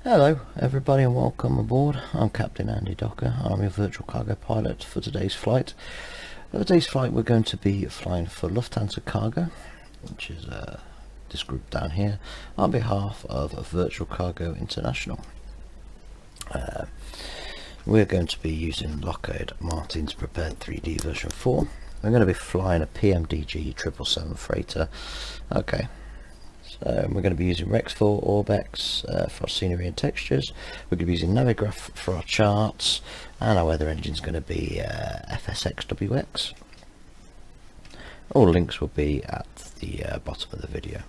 Hello everybody and welcome aboard. I'm Captain Andy Docker. I'm your virtual cargo pilot for today's flight. For today's flight we're going to be flying for Lufthansa Cargo, which is this group down here, on behalf of Virtual Cargo International. We're going to be using Lockheed Martin's Prepared 3D version 4. We're going to be flying a PMDG 777 freighter. Okay. We're going to be using Rex 4 Orbex for our scenery and textures. We're going to be using Navigraph for our charts, and our weather engine is going to be FSXWX. All links will be at the bottom of the video.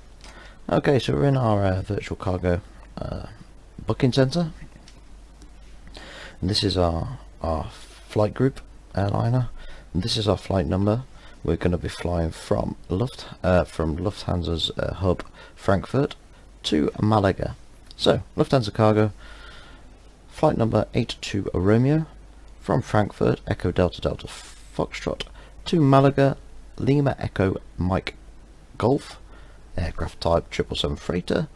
Okay, so we're in our virtual cargo booking center, and this is our flight group airliner, and this is our flight number. We're going to be flying from Lufthansa's hub Frankfurt to Malaga. So Lufthansa Cargo, flight number 82 Romeo, from Frankfurt Echo Delta Delta Foxtrot to Malaga Lima Echo Mike Golf, aircraft type 777 freighter,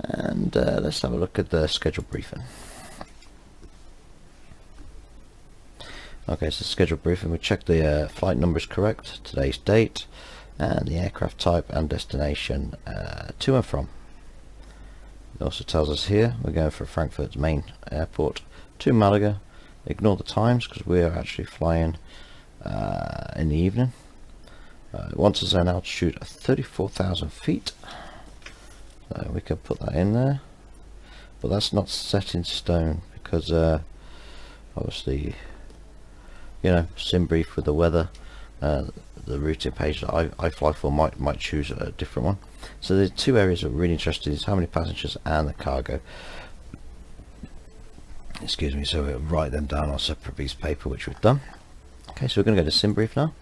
and let's have a look at the schedule briefing. Okay, so schedule briefing, we checked the flight number is correct, today's date, and the aircraft type and destination to and from. It also tells us here we're going from Frankfurt's main airport to Malaga. Ignore the times because we are actually flying in the evening. It wants us an altitude of 34,000 feet. So we can put that in there, but that's not set in stone because obviously, you know, sim brief with the weather, the routing page that I fly for might choose a different one. So the two areas that are really interesting is how many passengers and the cargo. Excuse me. So we'll write them down on a separate piece of paper, which we've done. Okay, so we're going to go to sim brief now,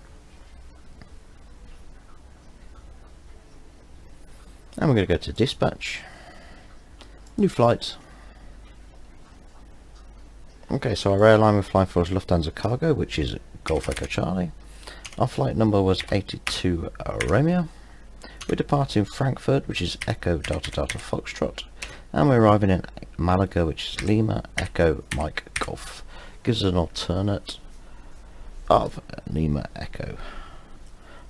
and we're going to go to dispatch, new flights. Okay, so our airline we're flying for is Lufthansa Cargo, which is Golf Echo Charlie. Our flight number was 82 Romeo. We're departing Frankfurt, which is Echo Delta Delta Foxtrot, and we're arriving in Malaga, which is Lima Echo Mike Golf. Gives us an alternate of Lima Echo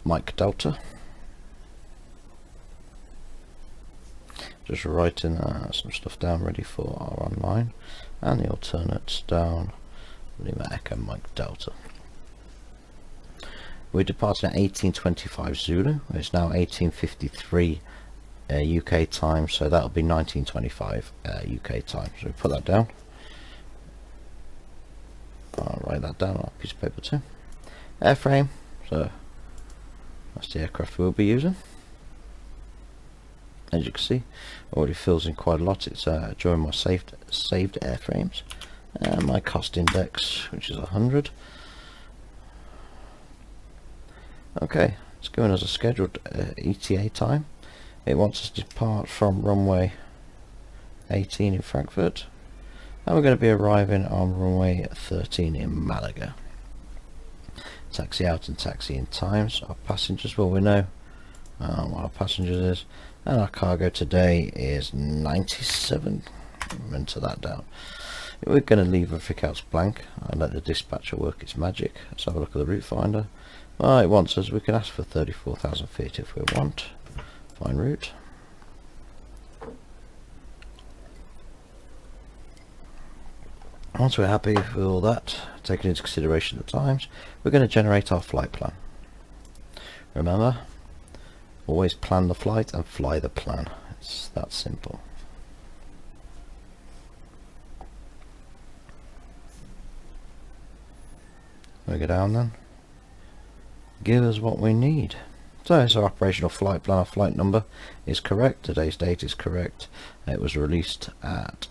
Mike Delta. Just writing some stuff down ready for our online, and the alternates down, Lima Echo Mike Delta. We're departing at 18:25 Zulu. It's now 18:53 UK time, so that'll be 19:25 UK time. So we put that down. I'll write that down on a piece of paper too. Airframe, so that's the aircraft we'll be using. As you can see, already fills in quite a lot. It's during my saved airframes, and my cost index, which is 100. Okay, it's going as a scheduled ETA time. It wants us to depart from runway 18 in Frankfurt, and we're going to be arriving on runway 13 in Malaga. Taxi out and taxi in times. Our passengers, well, we know what our passengers is, and our cargo today is 97. Enter that down. We're going to leave everything else blank and let the dispatcher work its magic. Let's have a look at the route finder. Well, it wants us, we can ask for 34,000 feet if we want. Find route. Once we're happy with all that, taking into consideration the times, we're going to generate our flight plan. Remember, always plan the flight and fly the plan. It's that simple. We go down then. Give us what we need. So it's our operational flight plan. Our flight number is correct. Today's date is correct. It was released at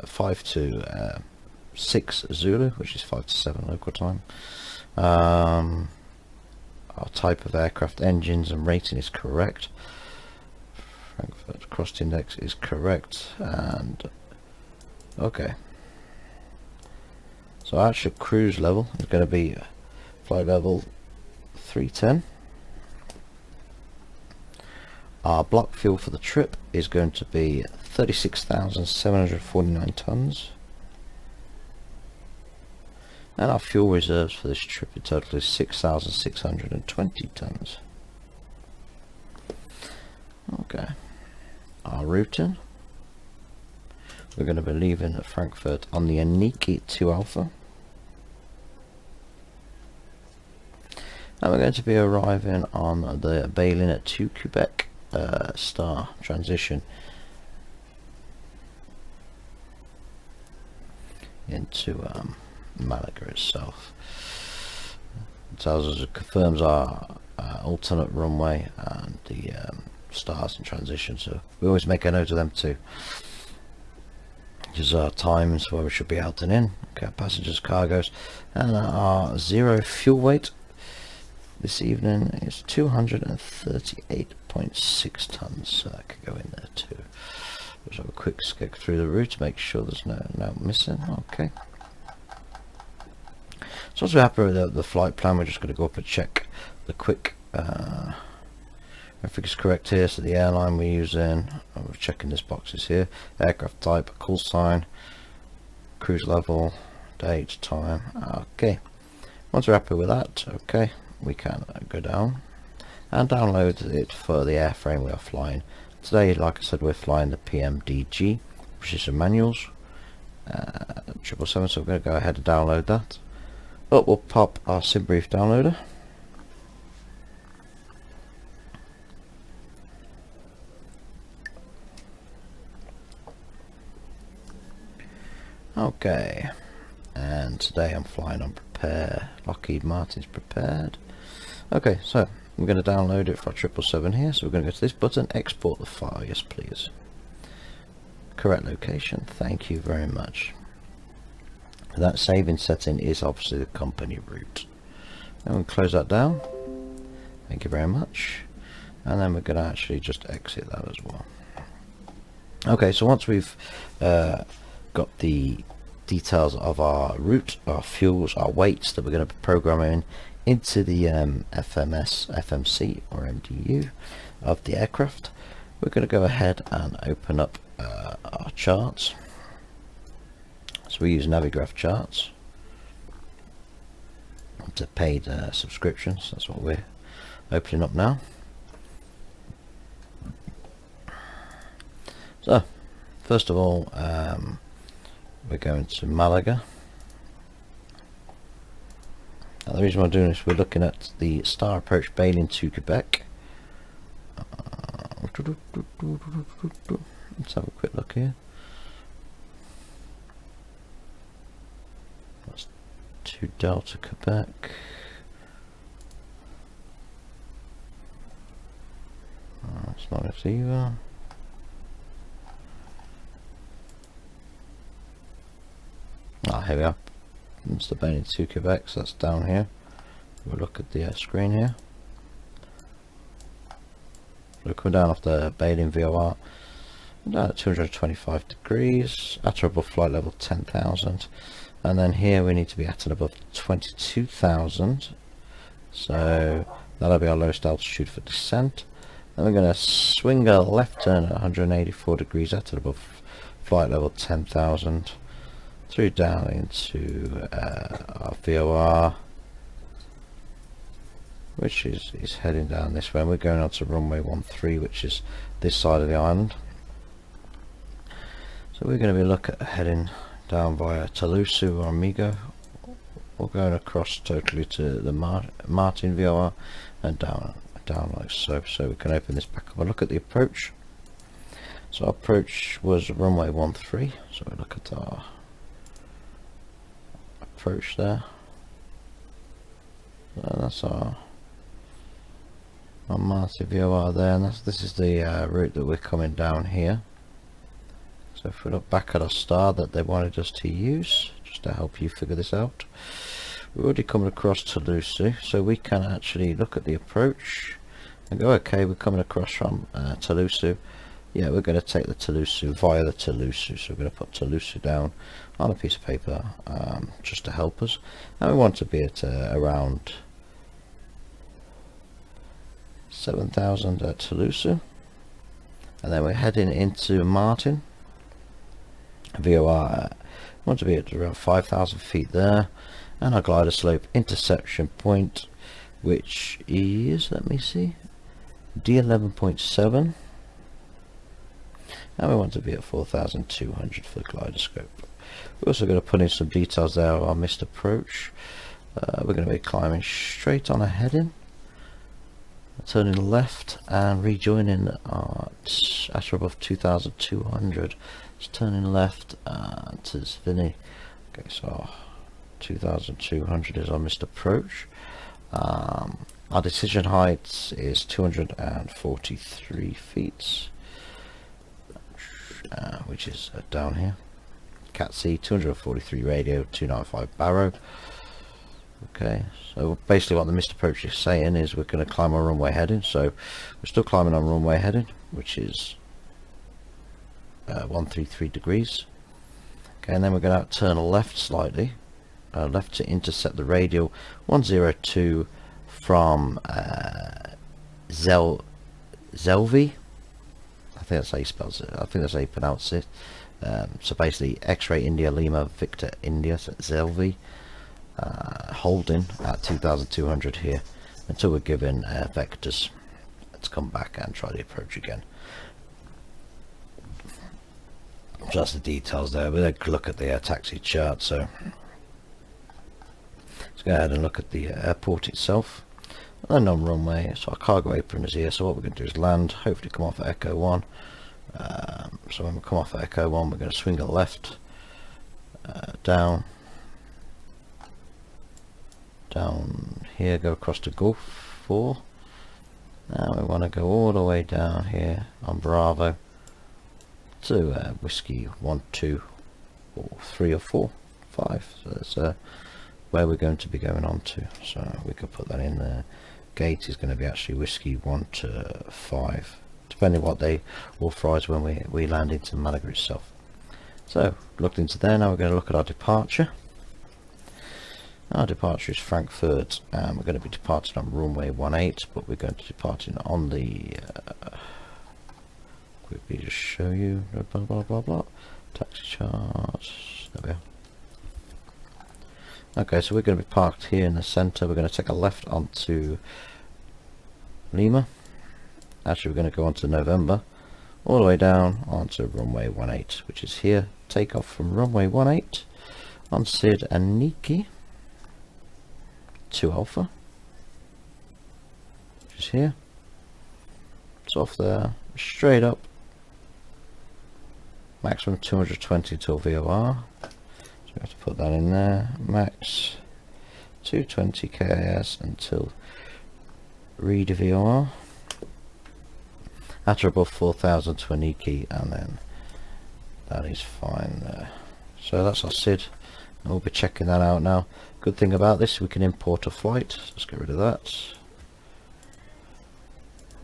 5 to 6 Zulu, which is 5 to 7 local time. Our type of aircraft, engines and rating is correct. Frankfurt cost index is correct, and okay. So our actual cruise level is going to be flight level 310. Our block fuel for the trip is going to be 36,749 tons. And our fuel reserves for this trip in total is 6,620 tons. Okay. Our routing. We're going to be leaving at Frankfurt on the GEC82R Alpha. And we're going to be arriving on the Berlin at 2 Quebec star transition into Malaga itself. It tells us, it confirms our alternate runway and the stars and transition, so we always make a note of them too. Here's our times where we should be out and in. Okay, passengers, cargoes, and our zero fuel weight this evening is 238.6 tons, so that could go in there too. Just have a quick skip through the route to make sure there's no missing. Okay. So once we're happy with the flight plan, we're just going to go up and check the quick everything's correct here. So the airline we're using, we're checking these boxes here: aircraft type, call sign, cruise level, date, time. Okay. Once we're happy with that, okay, we can go down and download it for the airframe we are flying. Today, like I said, we're flying the PMDG, which is the manuals 777, so we're going to go ahead and download that. Up will pop our SimBrief downloader. Okay, and today I'm flying on Prepare. Lockheed Martin's Prepared. Okay, so I'm going to download it for our 777 here, so we're going to go to this button, export the file. Yes please. Correct location, thank you very much. That saving setting is obviously the company route. I'm going to close that down, thank you very much, and then we're going to actually just exit that as well. Okay, so once we've got the details of our route, our fuels, our weights that we're going to be programming into the FMC or MDU of the aircraft, we're going to go ahead and open up our charts. So we use Navigraph charts to paid subscriptions. That's what we're opening up now. So first of all, we're going to Malaga. Now, the reason we're doing this, we're looking at the Star Approach Berlin to Quebec. Let's have a quick look here. That's to Delta Quebec. It's not it either. Here we are. It's the Berlin to Quebec, so that's down here. We'll look at the screen here. We'll come down off the Berlin VOR, down at 225 degrees, at or above flight level 10,000, and then here we need to be at and above 22,000, so that'll be our lowest altitude for descent. Then we're going to swing a left turn at 184 degrees at and above flight level 10,000. Through down into our VOR, which is heading down this way, and we're going on to runway 13, which is this side of the island. So we're going to be heading down via Toulouse or Amigo, or going across totally to the Martin VOR and down like so. So we can open this back up and look at the approach. So our approach was runway 13, so we look at our approach there. That's our Martin VOR there, and this is the route that we're coming down here. So if we look back at our star that they wanted us to use, just to help you figure this out, we're already coming across Toulouse, so we can actually look at the approach and go, okay, we're coming across from Toulouse. Yeah, we're going to take the Toulouse via the Toulouse, so we're going to put Toulouse down on a piece of paper just to help us, and we want to be at around 7,000 at Toulouse. and then we're heading into Martin. VOR want to be at around 5,000 feet there, and our glider slope interception point, which is, let me see, D11.7, and we want to be at 4,200 for the glider scope. We're also going to put in some details there of our missed approach. We're going to be climbing straight on ahead in, turning left and rejoining at above 2,200. Just turning left to Svinny. Okay, so 2,200 is our missed approach. Our decision height is 243 feet, which is down here. Cat C, 243 radio, 295 barrow. Okay, so basically what the missed approach is saying is we're going to climb our runway heading. So we're still climbing on runway heading, which is 133 degrees. Okay, and then we're going to turn left slightly, left to intercept the radial 102 from Zelvi. I think that's how you spell it. I think that's how you pronounce it. So basically X-ray India Lima Victor India, so Zelvi, holding at 2,200 here until we're given vectors. Let's come back and try the approach again. So that's the details there. We'll look at the air taxi chart. So let's go ahead and look at the airport itself. And on runway, so our cargo apron is here. So what we're going to do is land, hopefully come off at Echo 1. So when we come off at Echo 1, we're going to swing it left, down here, go across to Gulf 4. Now we want to go all the way down here on Bravo to Whiskey 1, 2, or 3 or 4, 5. So that's where we're going to be going on to. So we could put that in there. Gate is going to be actually Whiskey 1 to 5, depending what they authorize when we land into Malaga itself. So looked into there. Now we're going to look at our departure. Our departure is Frankfurt, and we're going to be departing on runway 18, but we're going to depart on the quickly just show you blah blah blah blah taxi charts. There we are. Okay, so we're going to be parked here in the center. We're going to take a left onto Lima. Actually, we're going to go on to November, all the way down onto runway 18, which is here. Take off from runway 18 on Sid and Niki 2 Alpha, which is here. It's off there, straight up, maximum 220 till VOR. So we have to put that in there. Max 220 KIS until read VOR. At or above 4,000 to Aniki, and then that is fine there. So that's our SID, and we'll be checking that out now. Good thing about this, we can import a flight. Let's get rid of that.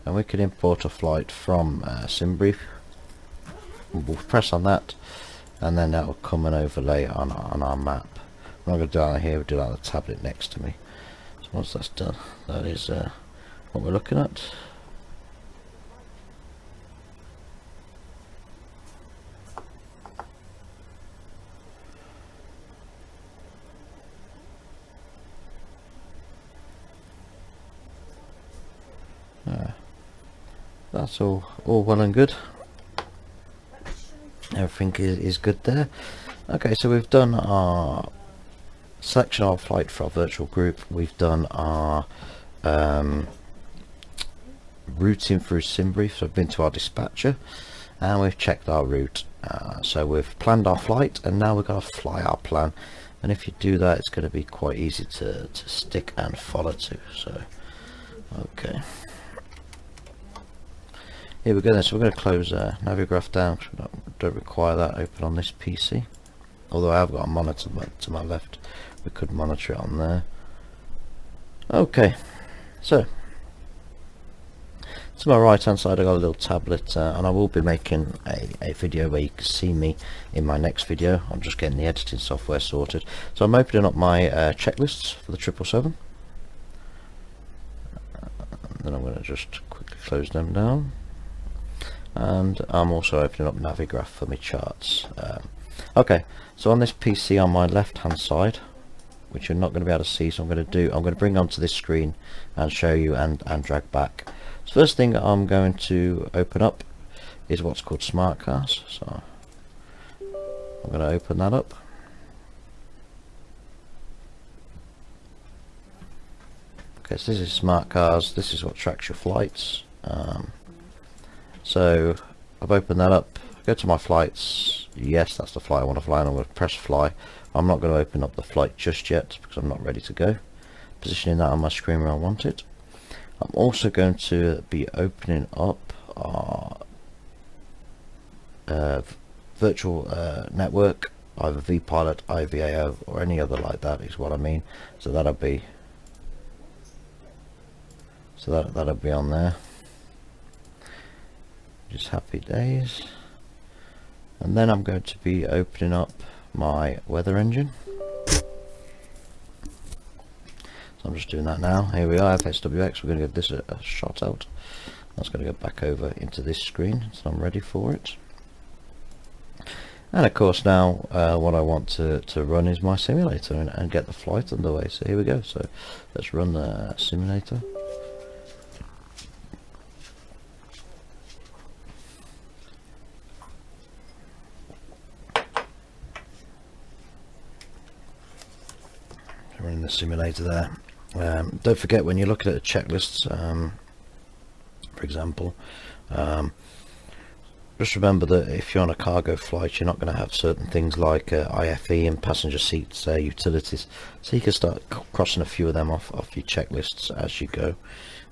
And we can import a flight from SimBrief. We'll press on that, and then that will come and overlay on our map. I'm not going to do that here, we'll do that on the tablet next to me. So once that's done, that is what we're looking at. That's all well and good. Everything is good there. Okay, so we've done our selection of our flight for our virtual group. We've done our routing through SimBrief. So we've been to our dispatcher and we've checked our route. So we've planned our flight, and now we've got to fly our plan. And if you do that, it's going to be quite easy to stick and follow to. So okay. Here we go then, so we're going to close Navigraph down, because we don't require that open on this PC. Although I have got a monitor to my left, we could monitor it on there. Okay, so to my right hand side I got a little tablet, and I will be making a video where you can see me in my next video. I'm just getting the editing software sorted. So I'm opening up my checklists for the 777. And then I'm going to just quickly close them down. and I'm also opening up Navigraph for my charts. Okay, so on this PC on my left hand side, which you're not going to be able to see, so I'm going to bring onto this screen and show you and drag back. So first thing I'm going to open up is what's called Smart Cars. So I'm going to open that up. Okay, so this is Smart Cars. This is what tracks your flights. So I've opened that up. Go to my flights. Yes, that's the flight I want to fly, and I'm going to press fly. I'm not going to open up the flight just yet because I'm not ready to go. Positioning that on my screen where I want it. I'm also going to be opening up our virtual network, either vPilot, IVAO, or any other like that is what I mean. So that'll be on there. Just happy days. And then I'm going to be opening up my weather engine. So I'm just doing that now. Here we are, FSWX. We're going to give this a shot out. That's going to go back over into this screen, so I'm ready for it. And of course now what I want to run is my simulator and get the flight underway. So here we go. So let's run the simulator. Running the simulator there. Don't forget, when you're looking at the checklists, for example, just remember that if you're on a cargo flight, you're not going to have certain things like IFE and passenger seats, utilities, so you can start crossing a few of them off your checklists as you go.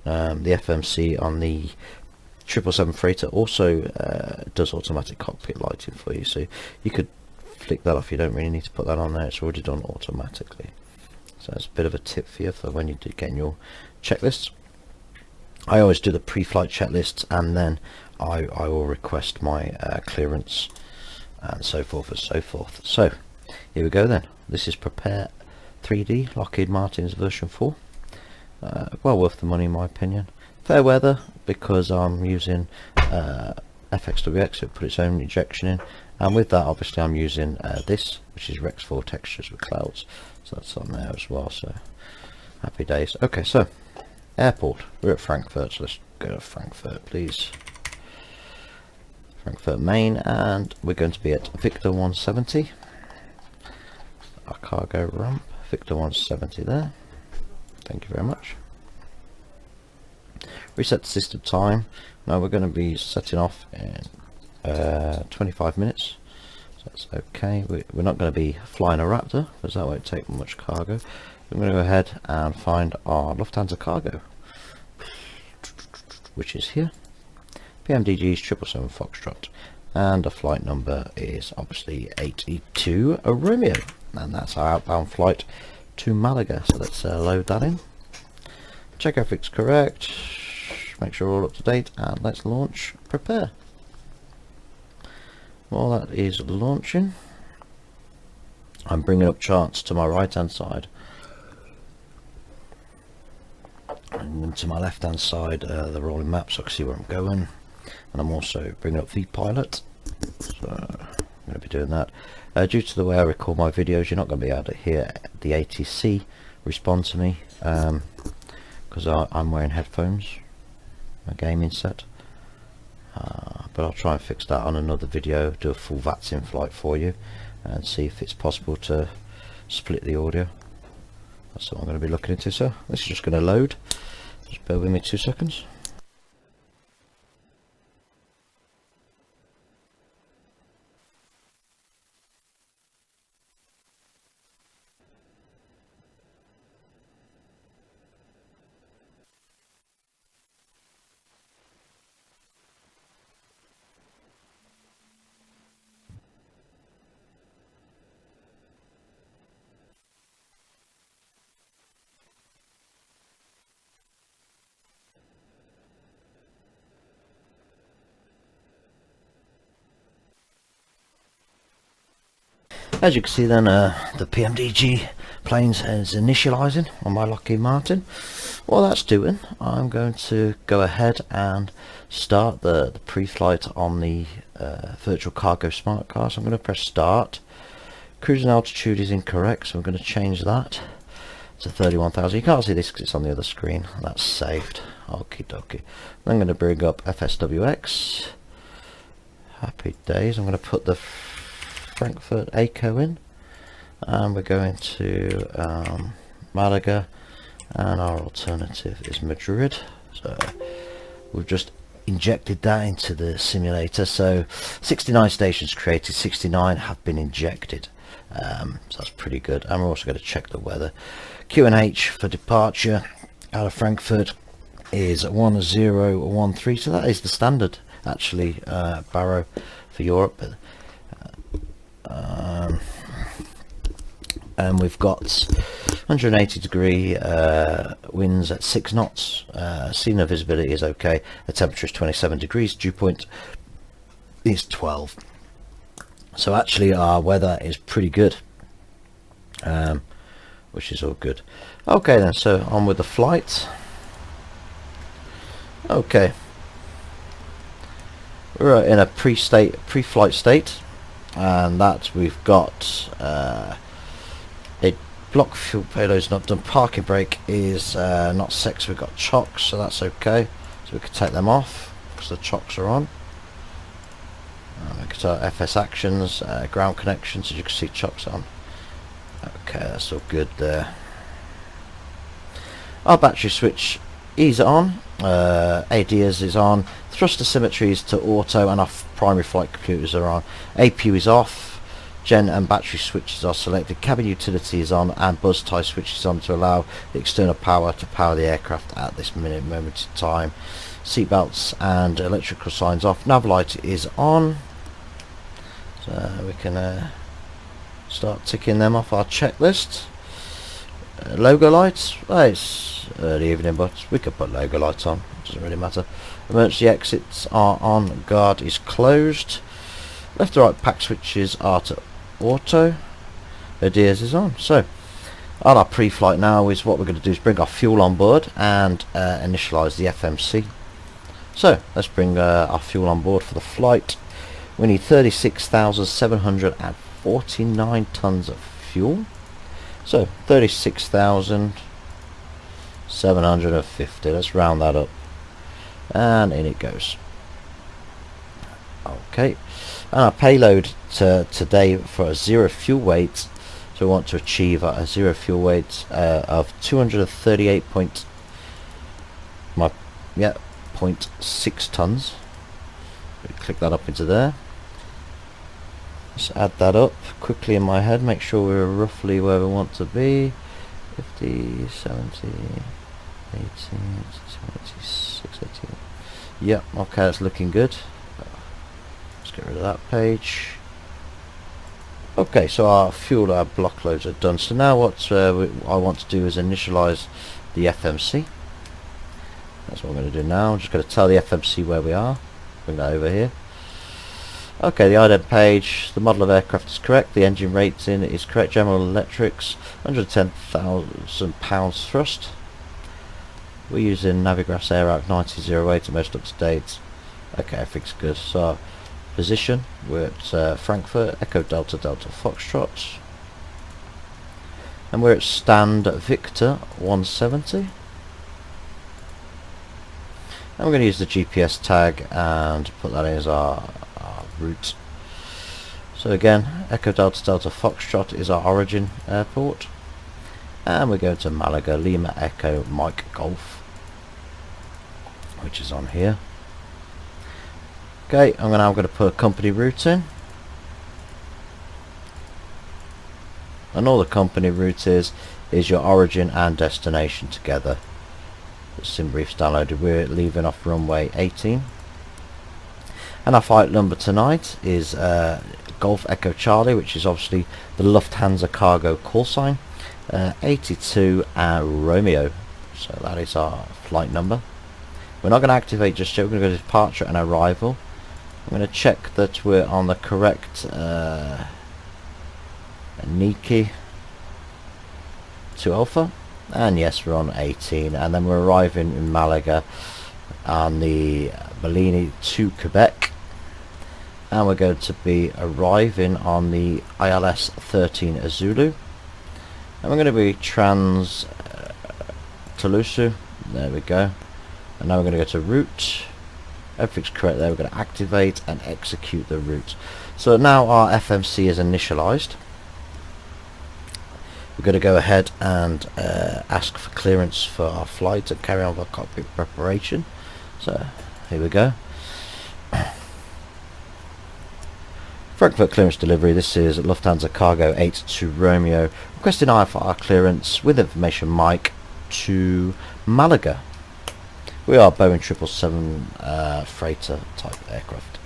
The FMC on the 777 freighter also does automatic cockpit lighting for you, so you could flick that off. You don't really need to put that on there, it's already done automatically. So that's a bit of a tip for you for when you do getting your checklists. I always do the pre-flight checklists, and then I will request my clearance and so forth and so forth. So here we go then. This is Prepare 3D, Lockheed Martin's version 4. Well worth the money in my opinion. Fair weather because I'm using FXWX, it put its own injection in, and with that obviously I'm using this, which is Rex 4 textures with clouds, so that's on there as well. So happy days. Okay, so airport, we're at Frankfurt, so let's go to Frankfurt please. Frankfurt Main, and we're going to be at Victor 170, our cargo ramp. Victor 170 there, thank you very much. Reset the system time. Now we're going to be setting off in 25 minutes, so that's okay. We're not going to be flying a Raptor because that won't take much cargo. I'm going to go ahead and find our Lufthansa cargo, which is here. PMDG's 777 Foxtrot, and the flight number is obviously 82 Romeo, and that's our outbound flight to Malaga. So let's load that in, check everything's correct, make sure we're all up to date, and let's launch Prepare. While that is launching, I'm bringing up charts to my right hand side, and to my left hand side the rolling map so I can see where I'm going, and I'm also bringing up vPilot, so I'm going to be doing that. Due to the way I record my videos, you're not going to be able to hear the ATC respond to me because I'm wearing headphones, my gaming set, but I'll try and fix that on another video, do a full VATS in flight for you and see if it's possible to split the audio. That's what I'm going to be looking into. So this is just going to load, just bear with me 2 seconds. As you can see then, the PMDG planes is initializing on my Lockheed Martin. While that's doing, I'm going to go ahead and start the pre-flight on the virtual cargo smart car. So I'm going to press start. Cruising altitude is incorrect, so I'm going to change that to 31,000. You can't see this because it's on the other screen. That's saved. Okie dokie. I'm going to bring up FSWX. Happy days. I'm going to put the Frankfurt ACO in, and we're going to Malaga, and our alternative is Madrid. So we've just injected that into the simulator. So 69 stations created, 69 have been injected. So that's pretty good. And we're also going to check the weather. QNH for departure out of Frankfurt is 1013, so that is the standard actually baro for Europe. And we've got 180 degree winds at 6 knots. Sea visibility is okay. The temperature is 27 degrees. Dew point is 12. So actually our weather is pretty good, which is all good. Okay then, so on with the flight. Okay, we're in a pre-flight state, and that we've got a block fuel payload is not done. Parking brake is not set, so we've got chocks, so that's okay. So we can take them off because the chocks are on. We can tell FS actions, ground connections, as you can see chocks on. Okay, that's all good there. Our battery switch is on, ADS is on, thruster symmetry is to auto, and our primary flight computers are on. APU is off, gen and battery switches are selected, cabin utility is on, and buzz tie switch is on to allow the external power to power the aircraft at this moment in time. Seatbelts and electrical signs off. Nav light is on, so we can start ticking them off our checklist. Logo lights, well, it's early evening, but we could put logo lights on, doesn't really matter. Emergency exits are on, guard is closed. Left to right pack switches are to auto, ADS is on. So on our pre-flight now is what we're going to do is bring our fuel on board and initialize the FMC. So let's bring our fuel on board for the flight. We need 36,749 tons of fuel. So 36,750. Let's round that up, and in it goes. Okay, and our payload today for a zero fuel weight. So we want to achieve a zero fuel weight of 238.6 tons. We click that up into there. Let's add that up quickly in my head, make sure we're roughly where we want to be. 50, 70, 80, 76, 18. Yep, okay, that's looking good. Let's get rid of that page. Okay, so our fuel, our block loads are done. So now what I want to do is initialize the FMC. That's what I'm going to do now. I'm just going to tell the FMC where we are. Bring that over here. Okay, the ident page, the model of aircraft is correct, the engine rating is correct, General Electric's 110,000 pounds thrust. We're using Navigraph AirArc 9008 and most up to date. Okay, everything's good. So position, we're at Frankfurt, Echo Delta Delta Foxtrot, and we're at stand Victor 170. And we're going to use the GPS tag and put that in as our route. So again, Echo Delta Delta Foxtrot is our origin airport, and we're going to Malaga Lima Echo Mike Golf, which is on here. Okay, I'm now going to put a company route in, and all the company route is your origin and destination together. SimBrief's downloaded. We're leaving off runway 18. And our flight number tonight is Golf Echo Charlie, which is obviously the Lufthansa cargo call sign, 82 Romeo. So that is our flight number. We're not going to activate just yet. We're going to go to departure and arrival. I'm going to check that we're on the correct Niki to Alpha. and yes, we're on 18, and then we're arriving in Malaga on the Bellini to Quebec, and we're going to be arriving on the ILS 13 Zulu, and we're going to be trans Toulouse. There we go. And now we're going to go to route. Everything's correct there. We're going to activate and execute the route. So now our FMC is initialized. We're going to go ahead and ask for clearance for our flight and carry on with our cockpit preparation. So here we go. Frankfurt clearance delivery. This is Lufthansa Cargo 82 Romeo requesting IFR clearance with information Mike to Malaga. We are Boeing 777 freighter type aircraft.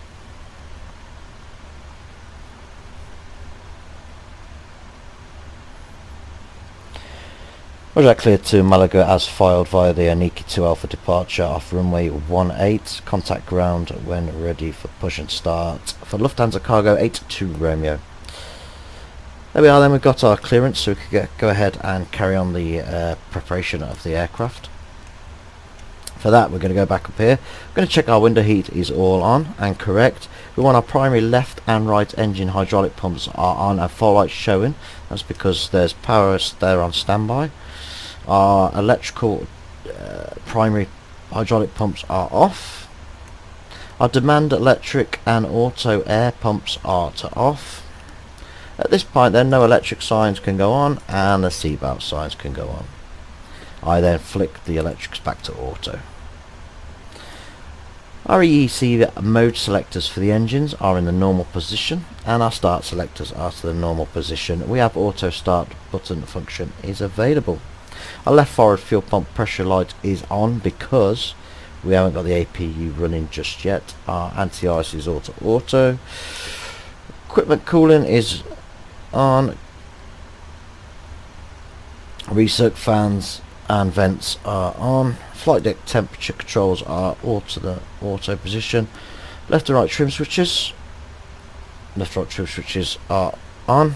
Roger, cleared to Malaga as filed via the Aniki 2 Alpha departure off runway 18. Contact ground when ready for push and start for Lufthansa Cargo 82 Romeo. There we are then, we've got our clearance, so we can go ahead and carry on the preparation of the aircraft. For that we're going to go back up here. We're going to check our window heat is all on and correct. We want our primary left and right engine hydraulic pumps are on and full lights showing. That's because there's power there on standby. Our electrical primary hydraulic pumps are off. Our demand electric and auto air pumps are to off. At this point then no electric signs can go on and the seatbelt signs can go on. I then flick the electrics back to auto. Our EEC mode selectors for the engines are in the normal position and our start selectors are to the normal position. We have auto start button function is available. Our left forward fuel pump pressure light is on because we haven't got the APU running just yet. Our anti-ice is auto. Equipment cooling is on. Recirc fans and vents are on. Flight deck temperature controls are all to the auto position. Left and right trim switches are on.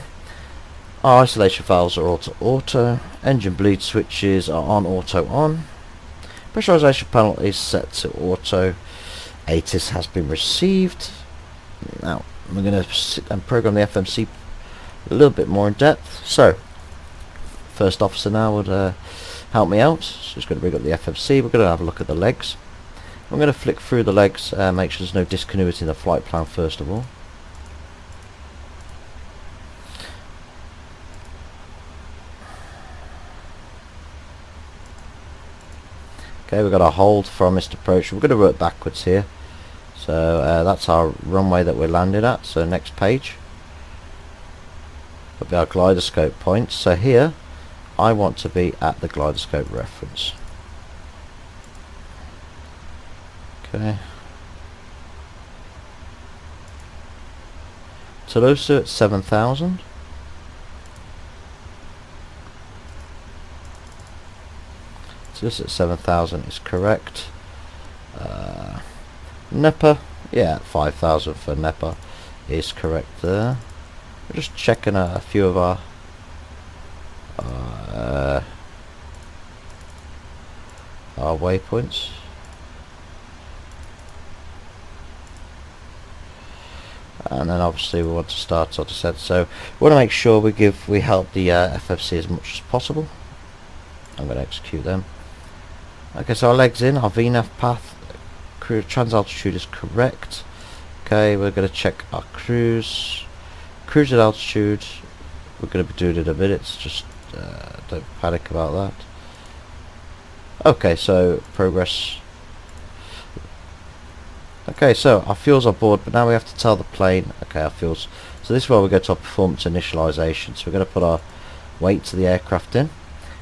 Our isolation valves are auto. Engine bleed switches are on auto on. Pressurization panel is set to auto. ATIS has been received. Now we're going to sit and program the FMC a little bit more in depth. So first officer now would help me out. So just going to bring up the FMC. We're going to have a look at the legs. I'm going to flick through the legs, make sure there's no discontinuity in the flight plan first of all. Okay, we've got a hold from missed approach. We're going to work backwards here. So that's our runway that we're landing at. So next page will be our gyroscope points. So here I want to be at the gyroscope reference. Okay. Toulouse at 7,000. Toulouse at 7,000 is correct. Nepa, yeah, 5,000 for Nepa is correct there. We're just checking a few of our waypoints. And then obviously we want to start, as I said, so we want to make sure we help the FFC as much as possible. I'm going to execute them. Okay, so our legs in, our VNAV path, cruise trans altitude is correct. Okay, we're going to check our cruise at altitude. We're going to be doing it in a minute, just don't panic about that. Okay, so progress. Okay, so our fuel's on board, but now we have to tell the plane, okay, our fuel's, so this is where we go to our performance initialization. So we're going to put our weight to the aircraft in.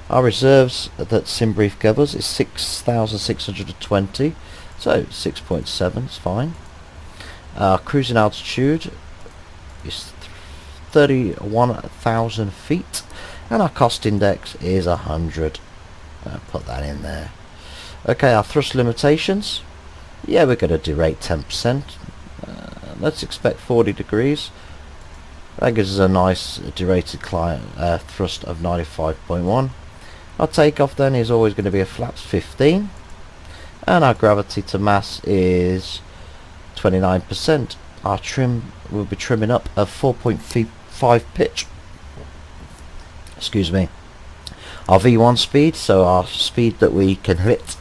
Our reserves that SimBrief gave us is 6,620, so 6.7 is fine. Our cruising altitude is 31,000 feet, and our cost index is 100. Put that in there. Okay, our thrust limitations. Yeah, we're going to derate 10%. Let's expect 40 degrees. That gives us a nice derated thrust of 95.1. Our takeoff then is always going to be a flaps 15, and our gravity to mass is 29%. Our trim will be trimming up a 4.5 pitch. Excuse me. Our V1 speed, so our speed that we can hit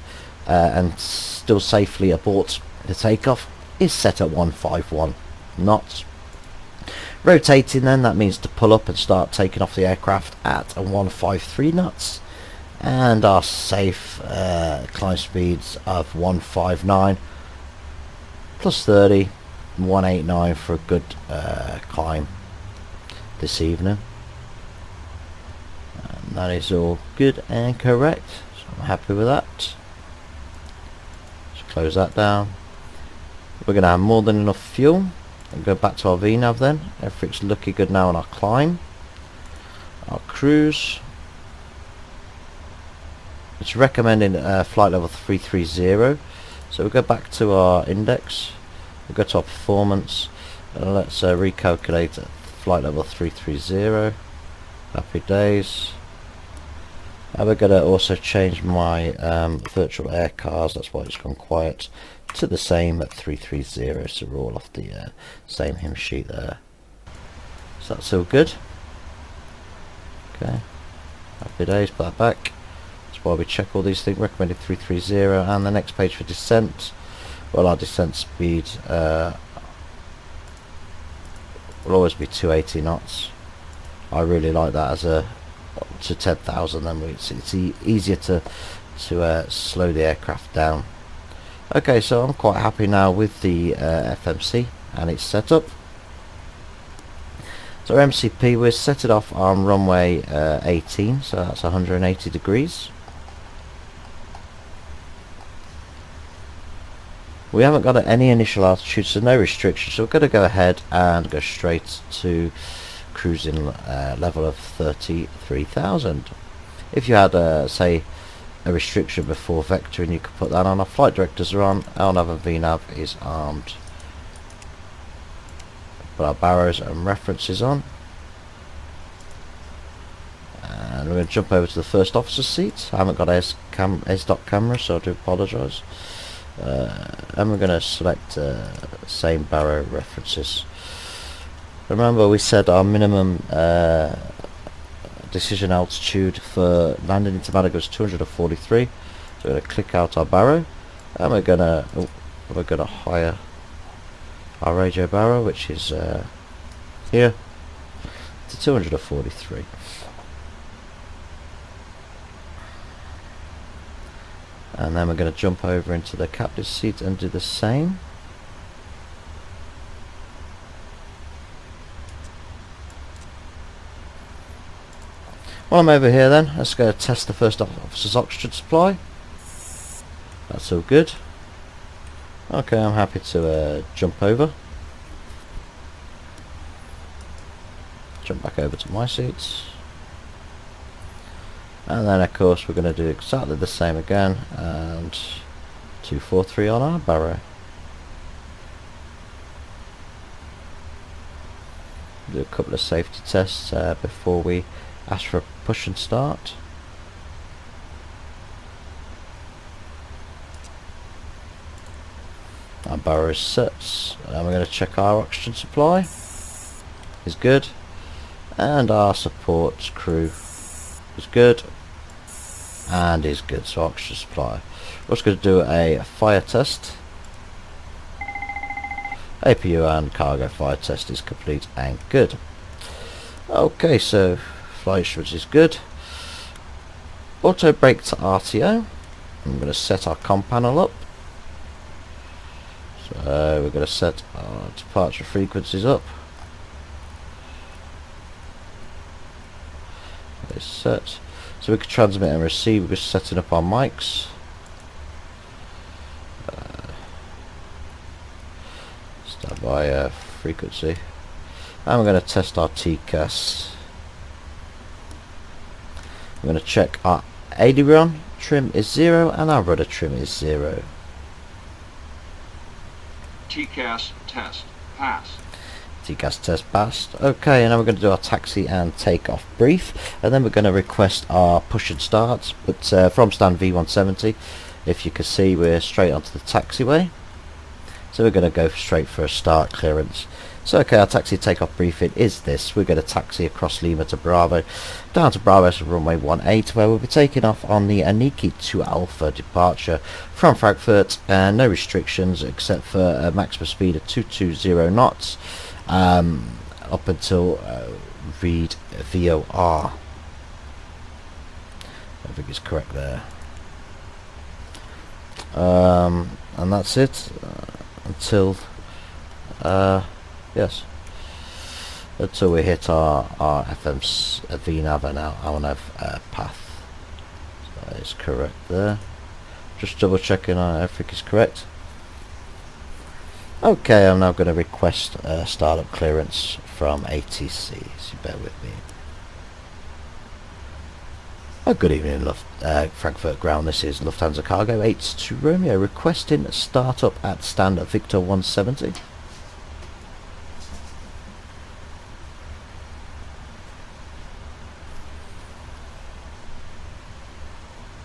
and still safely abort the takeoff, is set at 151 knots. Rotating then, that means to pull up and start taking off the aircraft at a 153 knots. And our safe climb speeds of 159 plus 30, 189 for a good climb this evening. And that is all good and correct, so I'm happy with that. Just close that down. We're going to have more than enough fuel. And go back to our VNAV then. Everything's looking good now on our climb. Our cruise. It's recommending flight level 330. So we'll go back to our index. We'll go to our performance. And let's recalculate at flight level 330. Happy days. And we're going to also change my virtual air cars. That's why it's gone quiet. To the same at 330, so we're all off the same hymn sheet there. So that's all good. Okay, happy days, put that back. That's why we check all these things. Recommended 330, and the next page for descent. Well, our descent speed will always be 280 knots. I really like that as a to 10,000. Then it's easier to slow the aircraft down. Okay, so I'm quite happy now with the FMC and its setup. So our MCP, we're set it off on runway 18, so that's 180 degrees. We haven't got any initial altitude, so no restrictions, so we're going to go ahead and go straight to cruising level of 33,000. If you had, say, a restriction before vector, and you could put that on. Our flight directors are on, LNAV and VNAV is armed. Put our barrows and references on. And we're going to jump over to the first officer's seat. I haven't got S-Doc camera, so I do apologise. And we're going to select same barrow references. Remember, we said our minimum decision altitude for landing into Malaga is 243, so we're going to click out our barrow, and we're going to hire our radio barrow, which is here, to 243. And then we're going to jump over into the captain's seat and do the same. While I'm over here then, let's go test the first officer's oxygen supply. That's all good. Okay, I'm happy to jump over. Jump back over to my seats. And then of course we're going to do exactly the same again, and 243 on our barrow. Do a couple of safety tests before we ask for a push and start. Our barrow is set, and we're going to check our oxygen supply. Is good, and our support crew is good, and is good. So oxygen supply. We're also going to do a fire test. APU and cargo fire test is complete and good. Okay, so flight insurance is good. Auto brake to RTO. I'm going to set our comm panel up. So we're going to set our departure frequencies up. It's set. So we can transmit and receive. We're just setting up our mics. Standby frequency. And we're going to test our TCAS. We're going to check our aileron trim is 0 and our rudder trim is 0. TCAS test pass. Safety gas test passed. Okay, and now we're going to do our taxi and takeoff brief, and then we're going to request our push and start, but from stand V170. If you can see, we're straight onto the taxiway, so we're going to go straight for a start clearance. So okay, our taxi takeoff briefing is this. We're going to taxi across Lima to Bravo, down to Bravo to runway 18, where we'll be taking off on the Aniki 2 Alpha departure from Frankfurt, and no restrictions except for a maximum speed of 220 knots up until read VOR. I think it's correct there. And that's it until yes, until we hit our FM VNAV and our nav path. So that is correct there. Just double checking everything is correct. Okay, I'm now going to request startup clearance from ATC, so bear with me. Oh, good evening, Frankfurt ground. This is Lufthansa Cargo 82 Romeo requesting startup at stand Victor 170.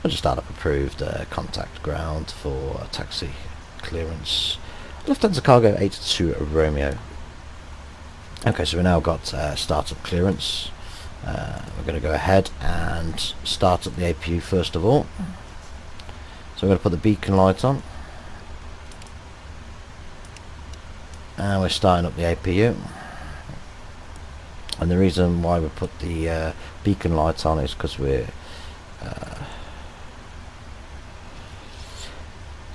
I just startup approved. Contact ground for taxi clearance. Lufthansa Cargo 82 Romeo. Okay, so we now got startup clearance. We're going to go ahead and start up the APU first of all. So I'm going to put the beacon light on, and we're starting up the APU. And the reason why we put the beacon light on is because we're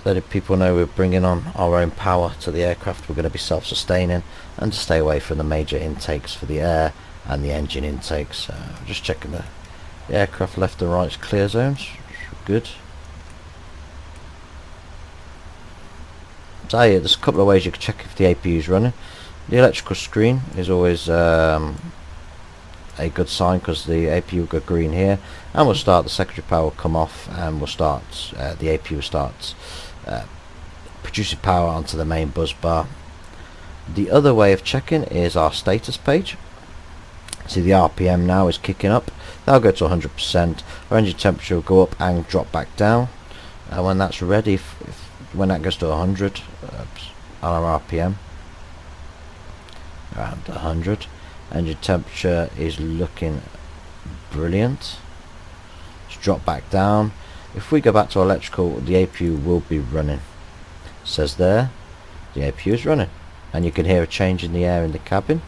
letting people know we're bringing on our own power to the aircraft. We're going to be self-sustaining, and to stay away from the major intakes for the air and the engine intakes. Just checking the aircraft left and right clear zones. Good. So yeah, there's a couple of ways you can check if the APU is running. The electrical screen is always a good sign, because the APU will go green here, and we'll start, the secondary power will come off, and we'll start the APU will start producing power onto the main buzz bar. The other way of checking is our status page. See, the RPM now is kicking up. That'll go to 100%. Our engine temperature will go up and drop back down. And when that's ready, when that goes to 100 on our RPM, around 100, engine temperature is looking brilliant. Let's drop back down. If we go back to electrical, the APU will be running. It says there, the APU is running, and you can hear a change in the air in the cabin.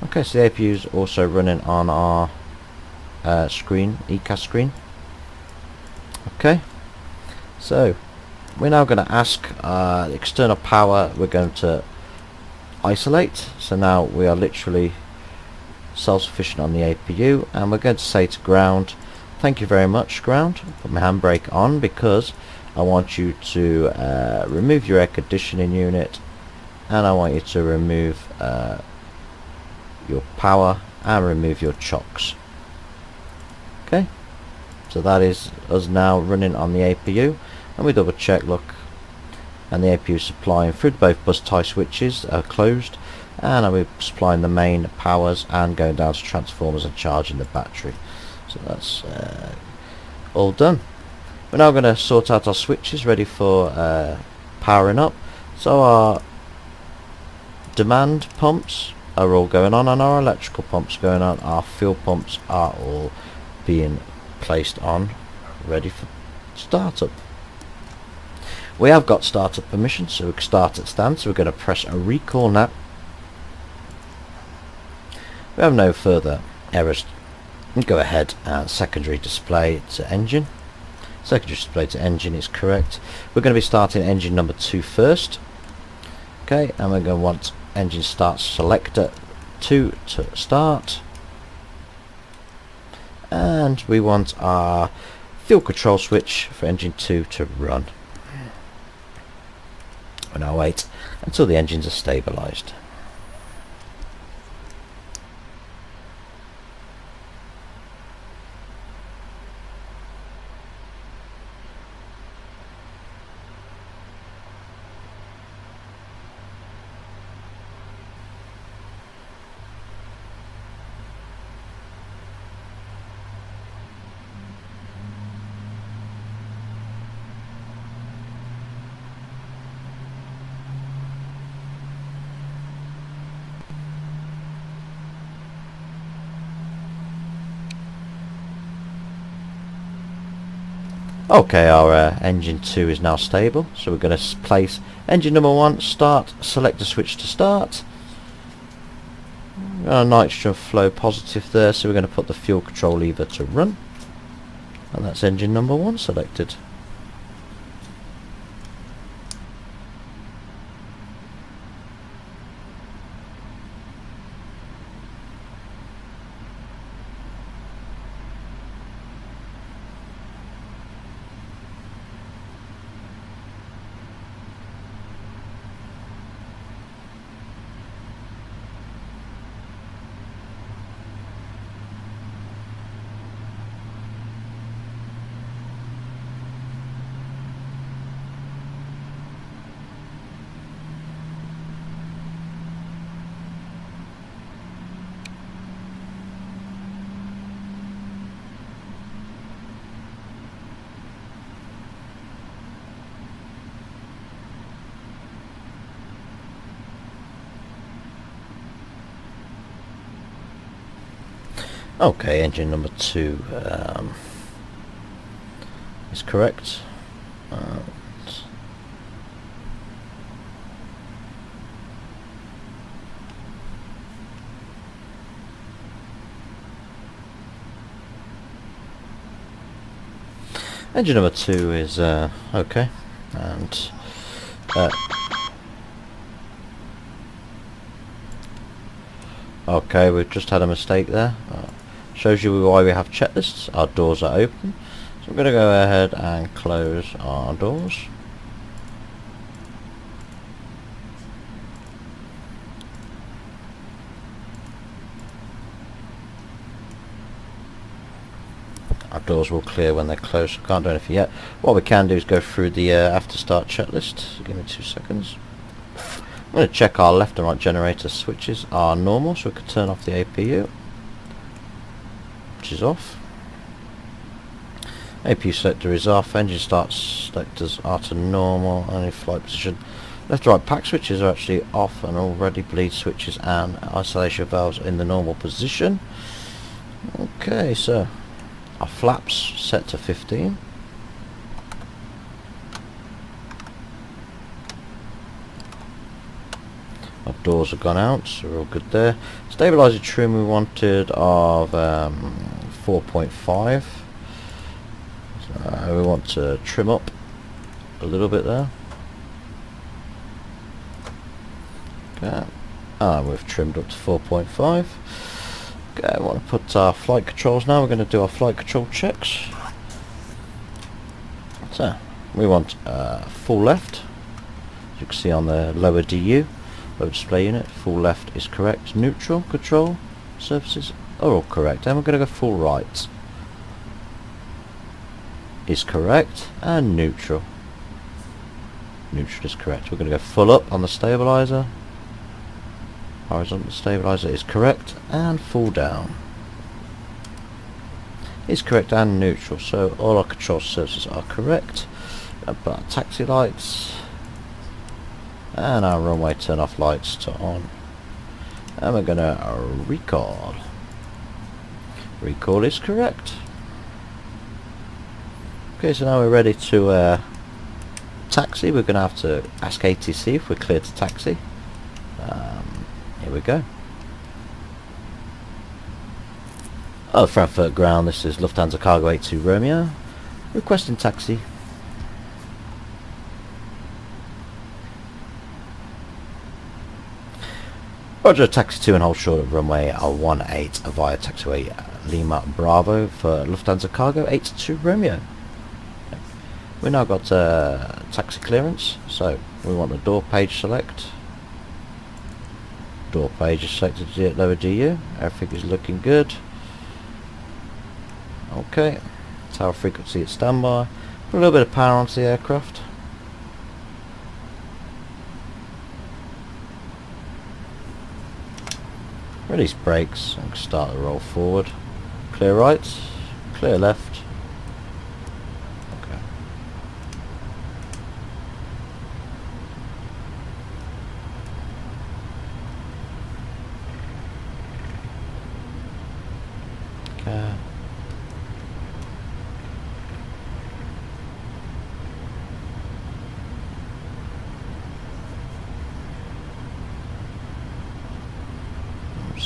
Okay, so the APU is also running on our screen, ECAS screen. Okay, so we're now going to ask the external power we're going to isolate. So now we are literally self-sufficient on the APU, and we're going to say to ground, thank you very much, ground. Put my handbrake on because I want you to remove your air conditioning unit, and I want you to remove your power and remove your chocks. Okay, so that is us now running on the APU, and we double check, look, and the APU supplying through both bus tie switches are closed, and we're supplying the main powers and going down to transformers and charging the battery. So that's all done. We're now going to sort out our switches ready for powering up. So our demand pumps are all going on, and our electrical pumps going on. Our fuel pumps are all being placed on, ready for startup. We have got startup permission, so we can start at stand. So we're going to press a recall now. We have no further errors. We go ahead and secondary display to engine. Secondary display to engine is correct. We're going to be starting engine number 2 first. Okay, and we're going to want engine start selector 2 to start, and we want our fuel control switch for engine 2 to run. We'll now wait until the engines are stabilized. Okay, our engine 2 is now stable, so we're going to place engine number 1, start, select the switch to start. Our nitrogen flow positive there, so we're going to put the fuel control lever to run, and that's engine number 1 selected. Okay, engine number 2 is correct. Engine number 2 is okay, and okay, we've just had a mistake there. Shows you why we have checklists. Our doors are open, so we're going to go ahead and close our doors. Our doors will clear when they're closed, so can't do anything yet. What we can do is go through the after start checklist. Give me 2 seconds. I'm going to check our left and right generator switches are normal, so we can turn off the APU, which is off. APU selector is off, engine start selectors are to normal, only flight position. Left to right pack switches are actually off, and already bleed switches and isolation valves in the normal position. Okay, so our flaps set to 15. Our doors have gone out, so we're all good there. Stabilizer trim we wanted of 4.5. We want to trim up a little bit there. Okay, we've trimmed up to 4.5. Okay, I want to put our flight controls now. We're going to do our flight control checks. So we want full left, as you can see on the lower DU. Low display unit, full left is correct. Neutral control surfaces are all correct, and we're going to go full right is correct, and neutral is correct. We're going to go full up on the stabilizer. Horizontal stabilizer is correct, and full down is correct, and neutral. So all our control surfaces are correct. Put our taxi lights and our runway turn off lights to on, and we're gonna recall. Recall is correct. Okay, so now we're ready to taxi. We're gonna have to ask ATC if we're clear to taxi. Here we go. Oh, Frankfurt ground, this is Lufthansa Cargo 82 Romeo requesting taxi. Roger, taxi 2 and hold short of runway 18 via taxiway Lima Bravo for Lufthansa Cargo 82 Romeo. We've now got taxi clearance, so we want the door page select. Door page is selected at lower DU, everything is looking good. Okay, tower frequency at standby. Put a little bit of power onto the aircraft. Release brakes and start the roll forward. Clear right, clear left. Okay. Okay.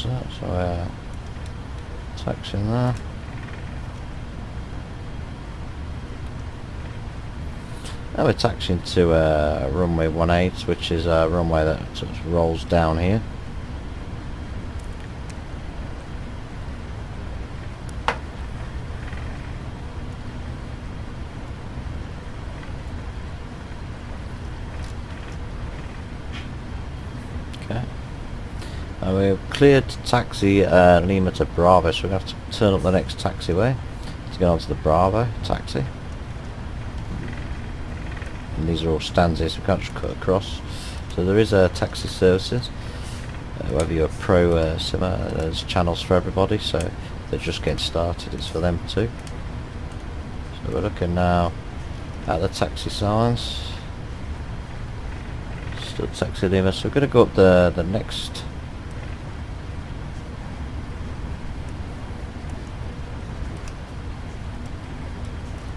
past that, so taxiing there. Now we're taxiing to runway 18, which is a runway that sort of rolls down here. Okay. We're cleared to taxi Lima to Bravo, so we're going to have to turn up the next taxiway to get onto the Bravo taxi. And these are all stands here, so we can't just cut across. So there is taxi services. Whether you're a pro simmer, there's channels for everybody, so they're just getting started, it's for them too. So we're looking now at the taxi signs. Still taxi Lima, so we're going to go up the next.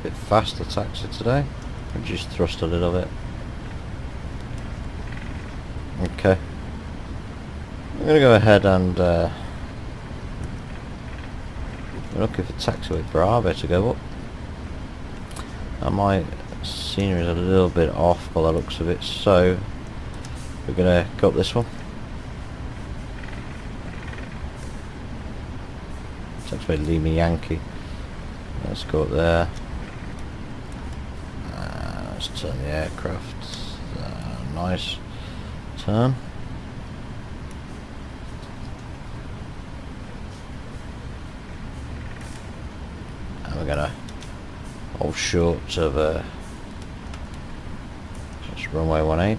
Bit faster taxi today. Reduce thrust a little bit. Okay. I'm going to go ahead and we're looking for taxiway Bravo to go up. And my scenery is a little bit off by the looks of it, so we're going to go up this one. Taxiway Lima Yankee. Let's go up there. Let's turn the aircraft. Nice turn. And we're gonna hold short of just runway 18.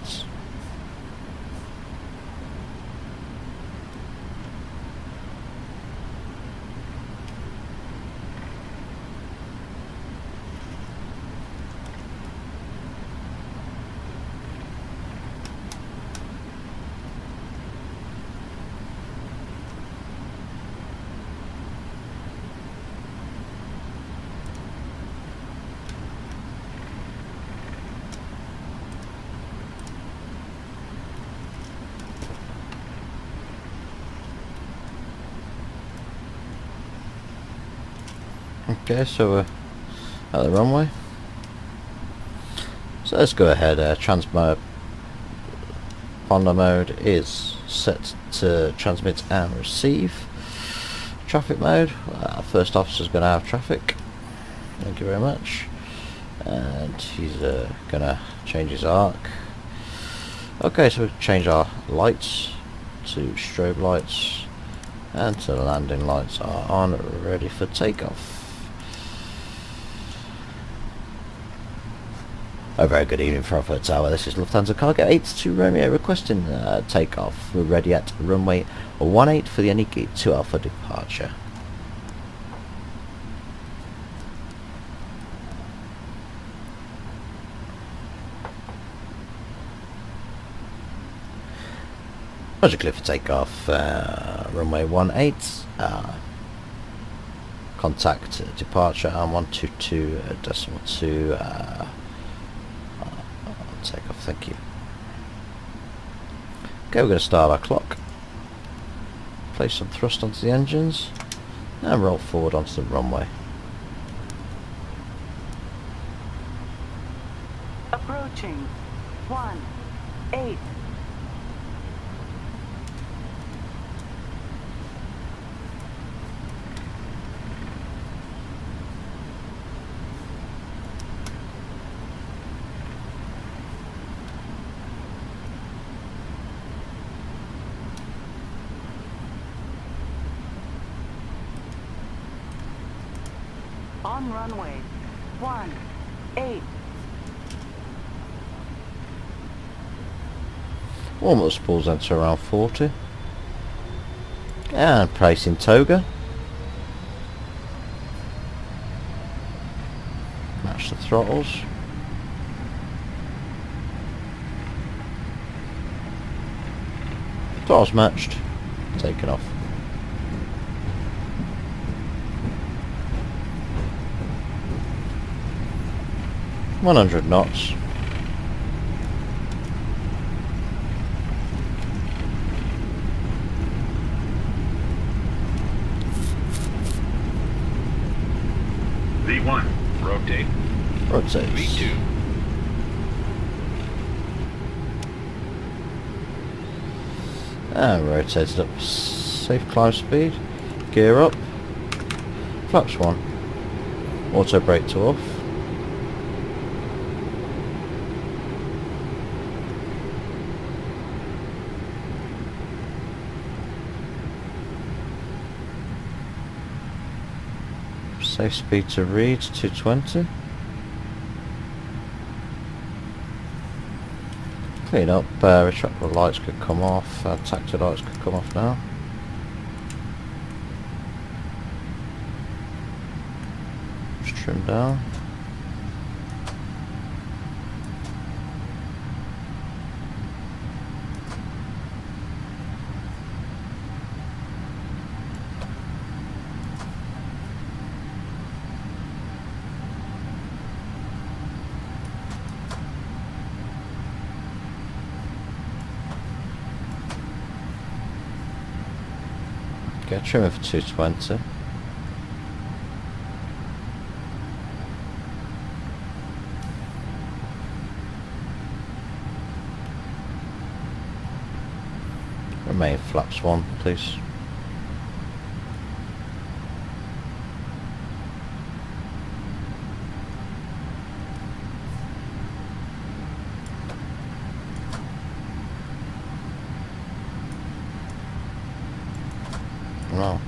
Okay, so we're at the runway. So let's go ahead. Transponder mode is set to transmit and receive. Traffic mode. First officer's going to have traffic. Thank you very much. And he's going to change his arc. Okay, so we've changed our lights to strobe lights, and to the landing lights are on, ready for takeoff. A very good evening, Frankfurt Tower. This is Lufthansa Cargo 82 Romeo requesting takeoff. We're ready at runway 18 for the Aniki 2 Alpha departure. Roger, clear for takeoff. Runway 18. Contact departure on 122.2. Takeoff, thank you. Okay, we're going to start our clock. Place some thrust onto the engines and roll forward onto the runway. Approaching 18. On runway 18. Almost pulls down to around 40. And placing toga. Match the throttles. Throttles matched. Taken off. 100 knots. Rotate. V2. And rotated up. Safe climb speed. Gear up. Flaps 1. Auto brake to off. Safe speed to read 220. Clean up, retractable lights could come off, tactile lights could come off now. Just trim down. Okay, trim it for 220. Remain flaps 1, please. Well,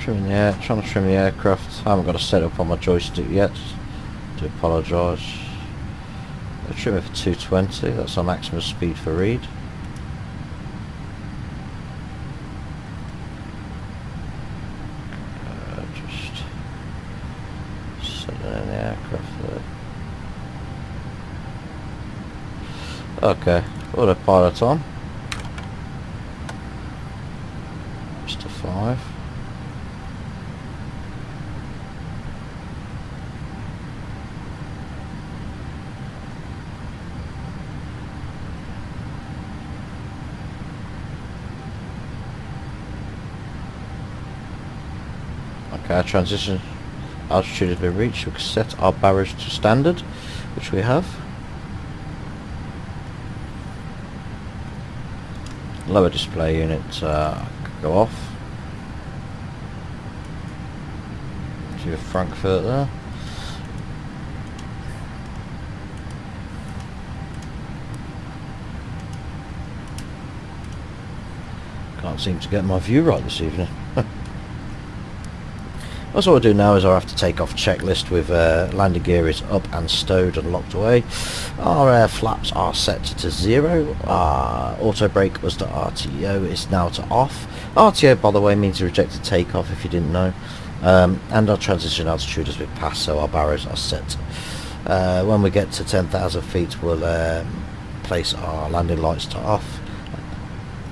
trying to trim the aircraft. I haven't got a setup on my joystick yet. Do apologise. I'll trim it for 220. That's our maximum speed for read. Just set it in the aircraft there. Okay, autopilot on. To 5. Okay, our transition altitude has been reached. We can set our barriers to standard, which we have. Lower display unit go off. To Frankfurt there. Can't seem to get my view right this evening. That's what I do now is I have to take off checklist with landing gear is up and stowed and locked away. Our air flaps are set to 0. Auto brake was to RTO, it's now to off. RTO, by the way, means rejected takeoff if you didn't know. And our transition altitude has been passed, so our barriers are set. When we get to 10,000 feet, we'll place our landing lights to off.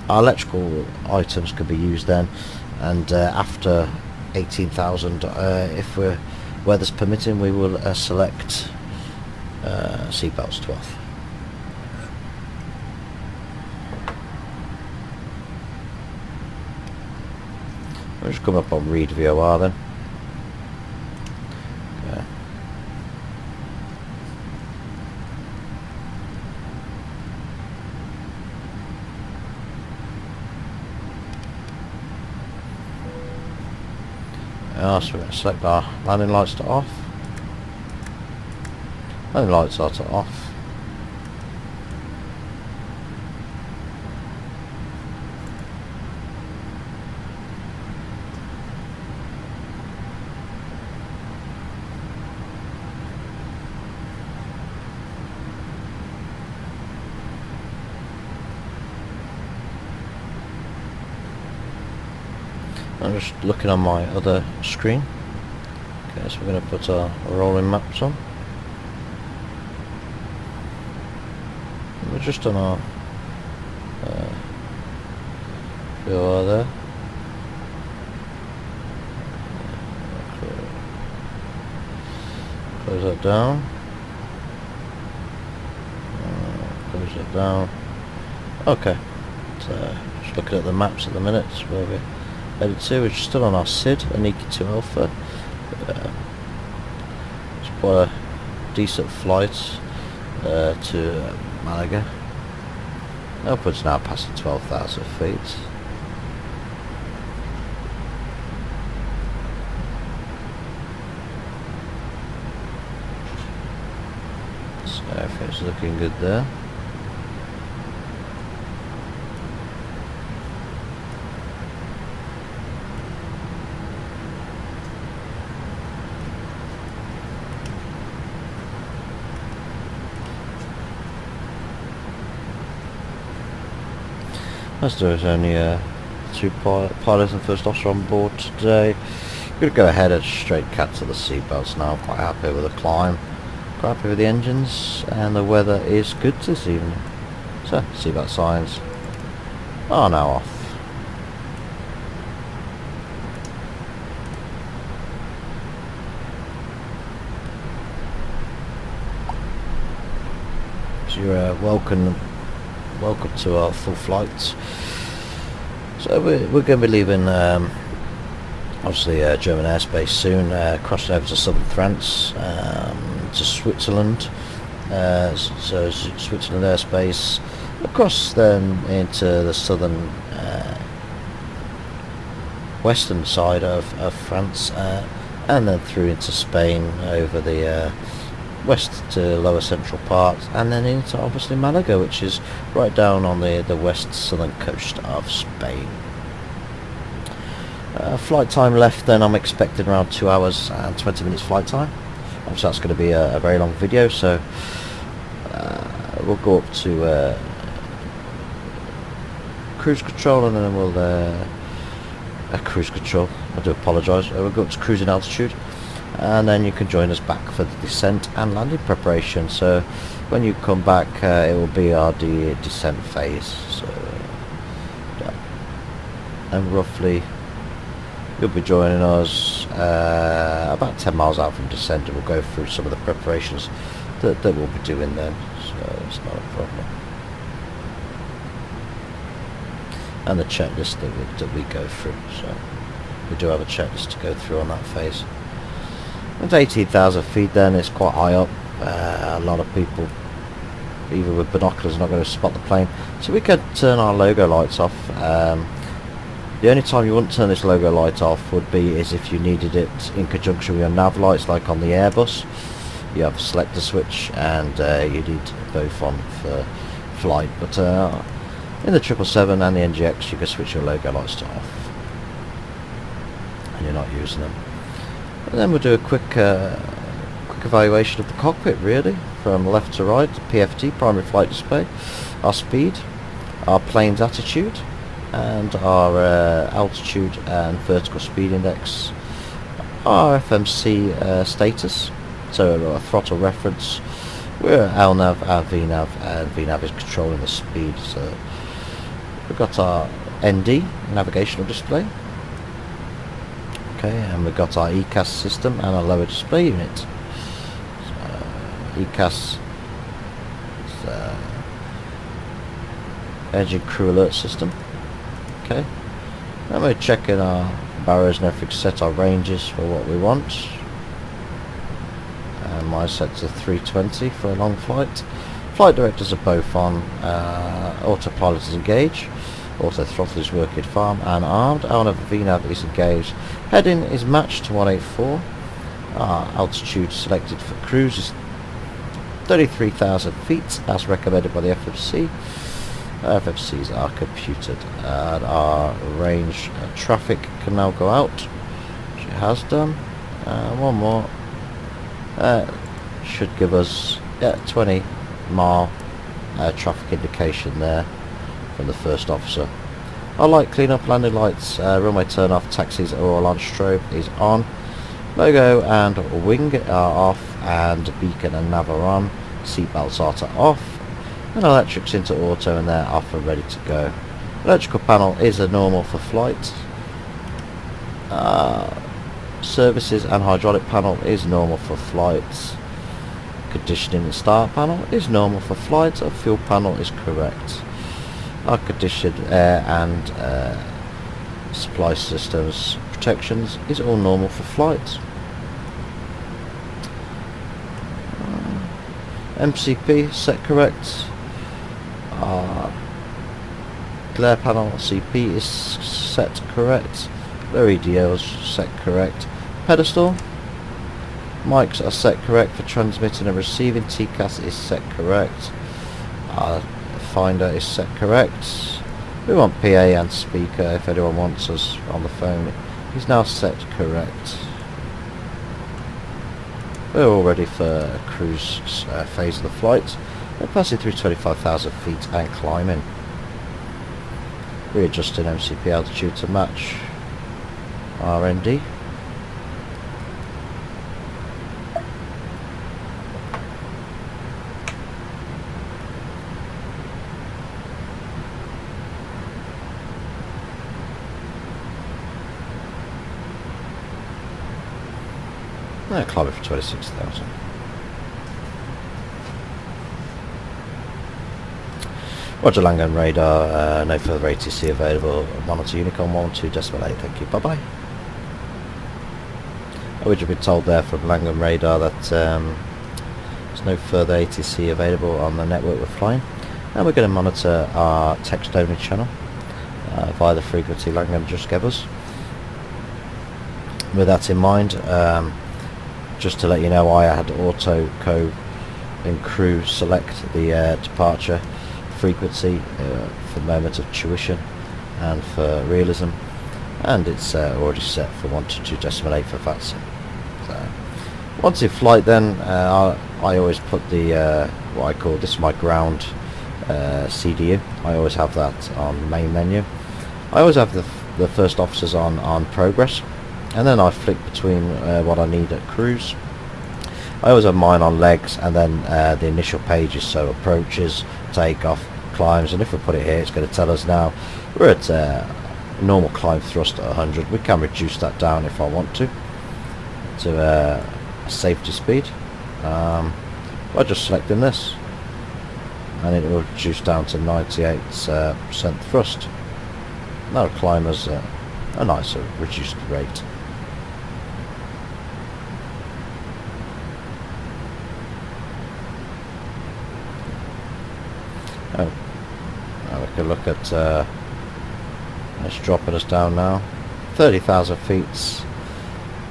Our electrical items could be used then, and after 18,000, if weather's permitting, we will select seatbelts to off. We'll just come up on read VOR then. Okay. So we're going to select our landing lights to off. Landing lights are to off. I'm just looking on my other screen. Okay, so we're going to put our rolling maps on. We're just on our VOR there. Close that down. Close that down. Okay, so just looking at the maps at the minute, where we're headed to. We're still on our SID, Aniki 2 Alpha. It's quite a decent flight to Malaga. Upwards now passing 12,000 feet. So everything's looking good there. As there is only 2 pilots and first officer on board today, we're going to go ahead and straight cut to the seatbelts now. Quite happy with the climb, quite happy with the engines, and the weather is good this evening. So seatbelt signs are now off. So you're welcome to our full flight. So we're going to be leaving obviously German airspace soon, crossing over to southern France, to Switzerland, so Switzerland airspace, across then into the southern western side of France, and then through into Spain over the west to lower central part, and then into obviously Malaga, which is right down on the west southern coast of Spain. Flight time left then, I'm expecting around 2 hours and 20 minutes flight time. Obviously that's going to be a very long video, so we'll go up to cruise control, and then we'll cruise control, I do apologise, we'll go up to cruising altitude, and then you can join us back for the descent and landing preparation. So when you come back, it will be our descent phase. So yeah. And roughly you'll be joining us about 10 miles out from descent, and we'll go through some of the preparations that we'll be doing then, so it's not a problem. And the checklist that we go through, so we do have a checklist to go through on that phase. At 18,000 feet then, it's quite high up. A lot of people, even with binoculars, are not going to spot the plane. So we can turn our logo lights off. The only time you wouldn't turn this logo light off would be if you needed it in conjunction with your nav lights, like on the Airbus. You have a selector switch, and you need both on for flight. But in the 777 and the NGX, you can switch your logo lights to off, and you're not using them. And then we'll do a quick evaluation of the cockpit, really, from left to right. PFD, primary flight display, our speed, our plane's attitude, and our altitude and vertical speed index, our FMC status, so our throttle reference. We're LNAV and VNAV, and VNAV is controlling the speed. So we've got our ND, navigational display. Okay, and we've got our ECAS system and our lower display unit. So, ECAS is engine crew alert system. Okay, and we're checking our barrows and everything, set our ranges for what we want. And my set to 320 for a long flight. Flight directors are both on. Autopilot is engaged. Auto throttle is working farm and armed. LNAV VNAV is engaged. Heading is matched to 184. Altitude selected for cruise is 33,000 feet as recommended by the FMC. FMCs are computed, and our range traffic can now go out, which it has done. One more should give us 20 mile traffic indication there from the first officer. Our light cleanup, landing lights, runway turn off, taxis are all on, strobe is on, logo and wing are off, and beacon and nav are on, seatbelts are to off, and electrics into auto, and they're off and ready to go. Electrical panel is a normal for flight. Services and hydraulic panel is normal for flight. Conditioning and start panel is normal for flight. Our fuel panel is correct. Our conditioned air and supply systems protections is all normal for flight. MCP set correct. Glare panel CP is set correct. Glare EDO is set correct. Pedestal. Mics are set correct for transmitting and receiving. TCAS is set correct. Finder is set correct. We want PA and speaker if anyone wants us on the phone. He's now set correct. We're all ready for cruise phase of the flight. We're passing through 25,000 feet and climbing. Readjusting MCP altitude to match RND. Climbing for 26,000. Roger, Langham radar, no further ATC available. Monitor Unicorn 112.8, thank you, bye bye. I would have been told there from Langham radar that there's no further ATC available on the network we're flying. And we're going to monitor our text only channel via the frequency Langham just gave us. With that in mind, just to let you know, I had auto code and crew select the departure frequency for the moment of tuition and for realism, and it's already set for 122.8 for VATSIM. So once in flight, then I always put the what I call, this is my ground CDU. I always have that on the main menu. I always have the first officers on progress, and then I flick between what I need at cruise. I always have mine on legs, and then the initial pages, so approaches, takeoff, climbs, and if we put it here, it's going to tell us now we're at normal climb thrust at 100. We can reduce that down if I want to a safety speed by just selecting this, and it will reduce down to 98% thrust. That'll climb us a nicer reduced rate. We can look at it's dropping us down now 30,000 feet.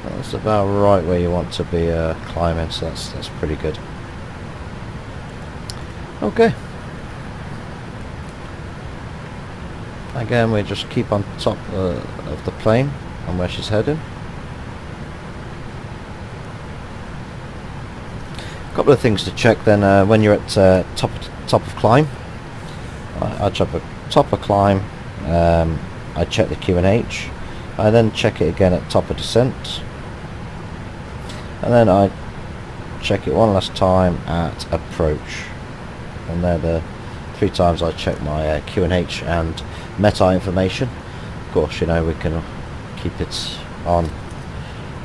That's about right where you want to be climbing, so that's pretty good. Okay, again we just keep on top of the plane and where she's heading. A couple of things to check then when you're at top of climb. I check a top of climb, I check the QNH, I then check it again at top of descent, and then I check it one last time at approach, and they're the 3 times I check my QNH and METI information. Of course, you know, we can keep it on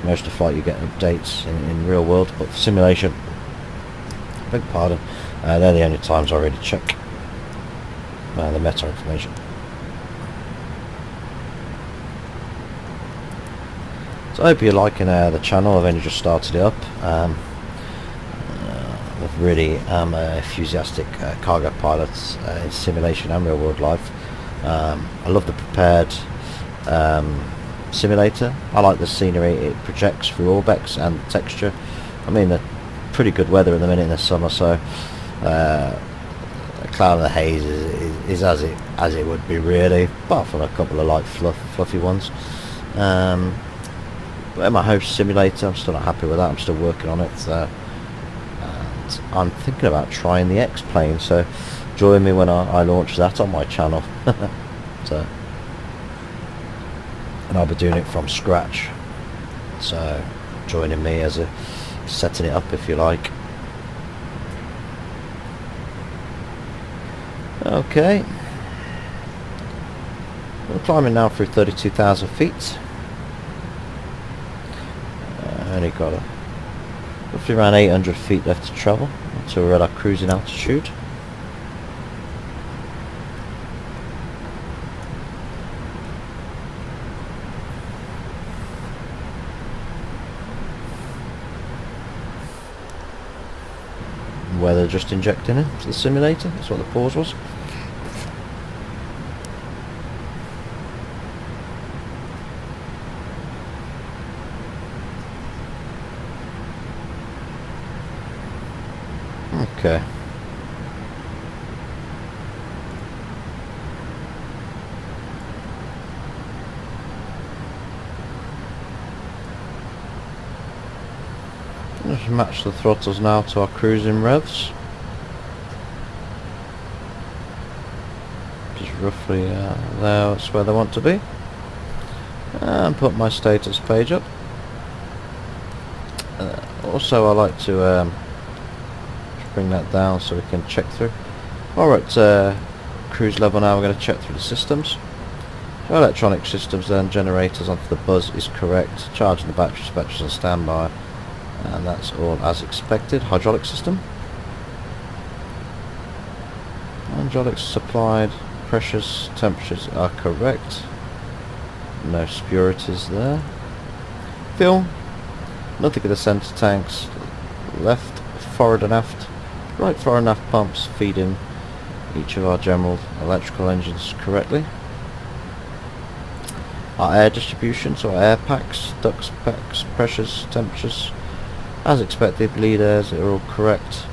most of the flight, you get updates in real world, but for simulation, beg pardon, they're the only times I really check the META information. So I hope you're liking the channel. I've only just started it up. I really am a enthusiastic cargo pilot in simulation and real world life. I love the prepared simulator. I like the scenery it projects through Orbex and the texture. I mean, the pretty good weather in the minute in the summer, so Cloud and the Haze is as it would be, really, apart from a couple of light fluffy ones. But my host simulator, I'm still not happy with that. I'm still working on it, and I'm thinking about trying the X-Plane, so join me when I launch that on my channel. So, and I'll be doing it from scratch, so joining me as a setting it up, if you like. Okay, we're climbing now through 32,000 feet. Only got roughly around 800 feet left to travel until we're at our cruising altitude. where they're just injecting into the simulator. That's what the pause was. Okay. Just match the throttles now to our cruising revs. Just roughly there, that's where they want to be. And put my status page up. Also I like to bring that down so we can check through. Alright, cruise level now, we're going to check through the systems. So electronic systems then, generators onto the buzz is correct. Charging the batteries on standby. And that's all as expected. Hydraulic system. Hydraulics supplied. Pressures, temperatures are correct. No spurities there. Fuel. Nothing in the centre tanks. Left, forward and aft. Right forward and aft pumps feeding each of our general electrical engines correctly. Our air distribution, so our air packs, ducts, packs, pressures, temperatures. As expected, lead airs are all correct.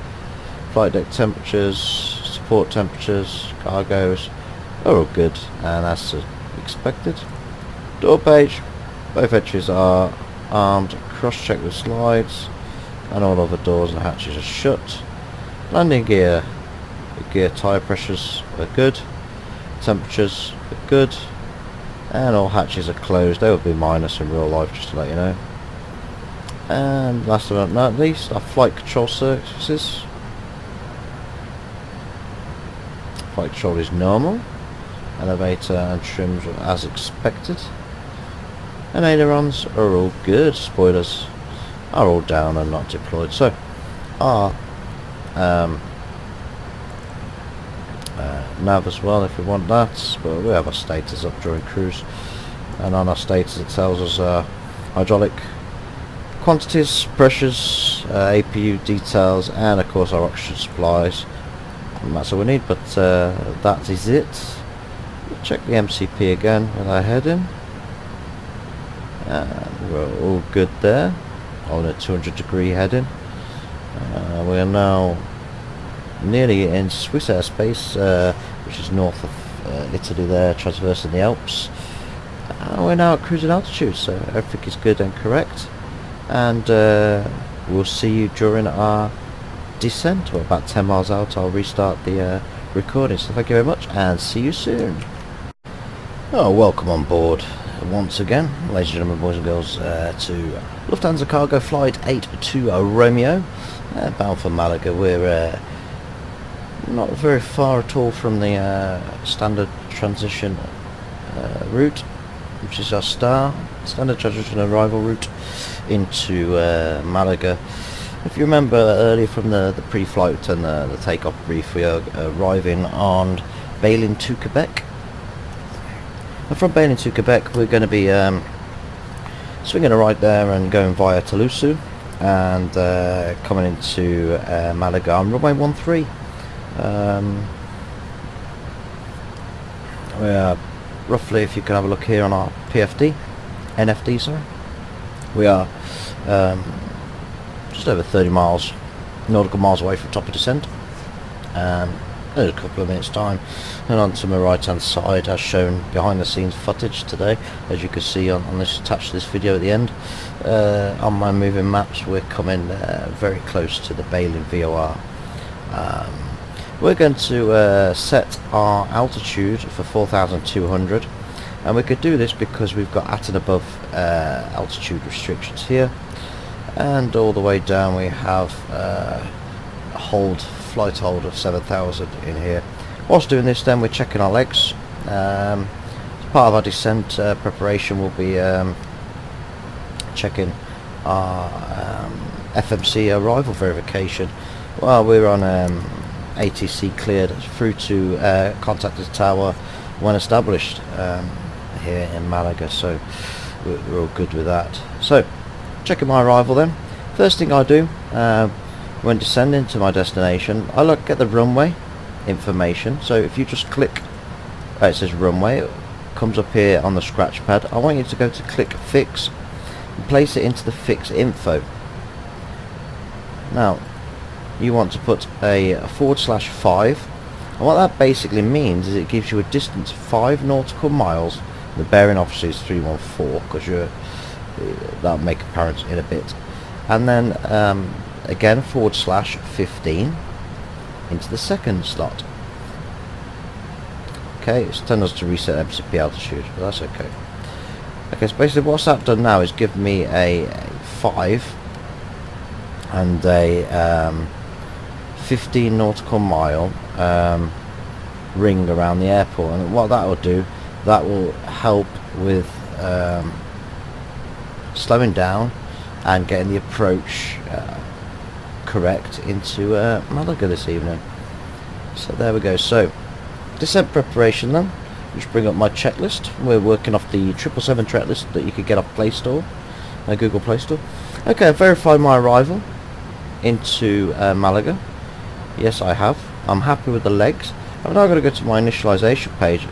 Flight deck temperatures, support temperatures, cargoes are all good and as expected. Door page, both edges are armed, cross-check with slides, and all other doors and hatches are shut. Landing gear, the gear tyre pressures are good, temperatures are good, and all hatches are closed. They would be minus in real life, just to let you know. And last but not least, our flight control surfaces. Flight control is normal. Elevator and trims are as expected. And ailerons are all good. Spoilers are all down and not deployed. So our nav as well, if we want that. But we have our status up during cruise, and on our status it tells us hydraulic quantities, pressures, APU details, and of course our oxygen supplies. And that's all we need, but that is it. We'll check the MCP again with our heading. And we're all good there on a 200-degree heading. We are now nearly in Swiss airspace, which is north of Italy there, traversing the Alps. We're now at cruising altitude, so everything is good and correct. And we'll see you during our descent. We're about 10 miles out. I'll restart the recording. So thank you very much and see you soon. Oh, welcome on board once again, ladies and gentlemen, boys and girls, to Lufthansa Cargo Flight 82 Romeo, bound for Malaga. We're not very far at all from the standard transition route, which is our standard transition arrival route into Malaga. If you remember earlier from the pre-flight and the takeoff brief, we are arriving on Bailén to Quebec. And from Bailén to Quebec we're going to be swinging a right there and going via Toulouse and coming into Malaga on runway 13. We are roughly, if you can have a look here on our NFD, sorry. We are just over 30 nautical miles away from top of descent. In a couple of minutes time, and onto my right hand side as shown behind the scenes footage today, as you can see on this attached to this video at the end. On my moving maps we're coming very close to the Bailén VOR. We're going to set our altitude for 4,200, and we could do this because we've got at and above altitude restrictions here, and all the way down we have flight hold of 7,000 in here. Whilst doing this then we're checking our legs. As part of our descent preparation we'll be checking our FMC arrival verification while we're on ATC cleared through to contact the tower when established here in Malaga, so we're all good with that. So checking my arrival then. First thing I do, When descending to my destination, I look at the runway information. So if you just click, it says runway, it comes up here on the scratch pad. I want you to go to click fix and place it into the fix info. Now you want to put a /5, and what that basically means is it gives you a distance of 5 nautical miles. The bearing obviously is 314 because that'll make apparent in a bit, and then again /15 into the second slot. Okay, it's telling us to reset MCP altitude, but that's okay. Okay, so basically what's that done now is give me a 5 and a 15 nautical mile ring around the airport, and what that will do, that will help with slowing down and getting the approach correct into Malaga this evening. So there we go. So descent preparation then. Just bring up my checklist. We're working off the 777 checklist that you could get off Play Store, Google Play Store. Okay, I've verified my arrival into Malaga. Yes, I have. I'm happy with the legs. I'm now going to go to my initialization page,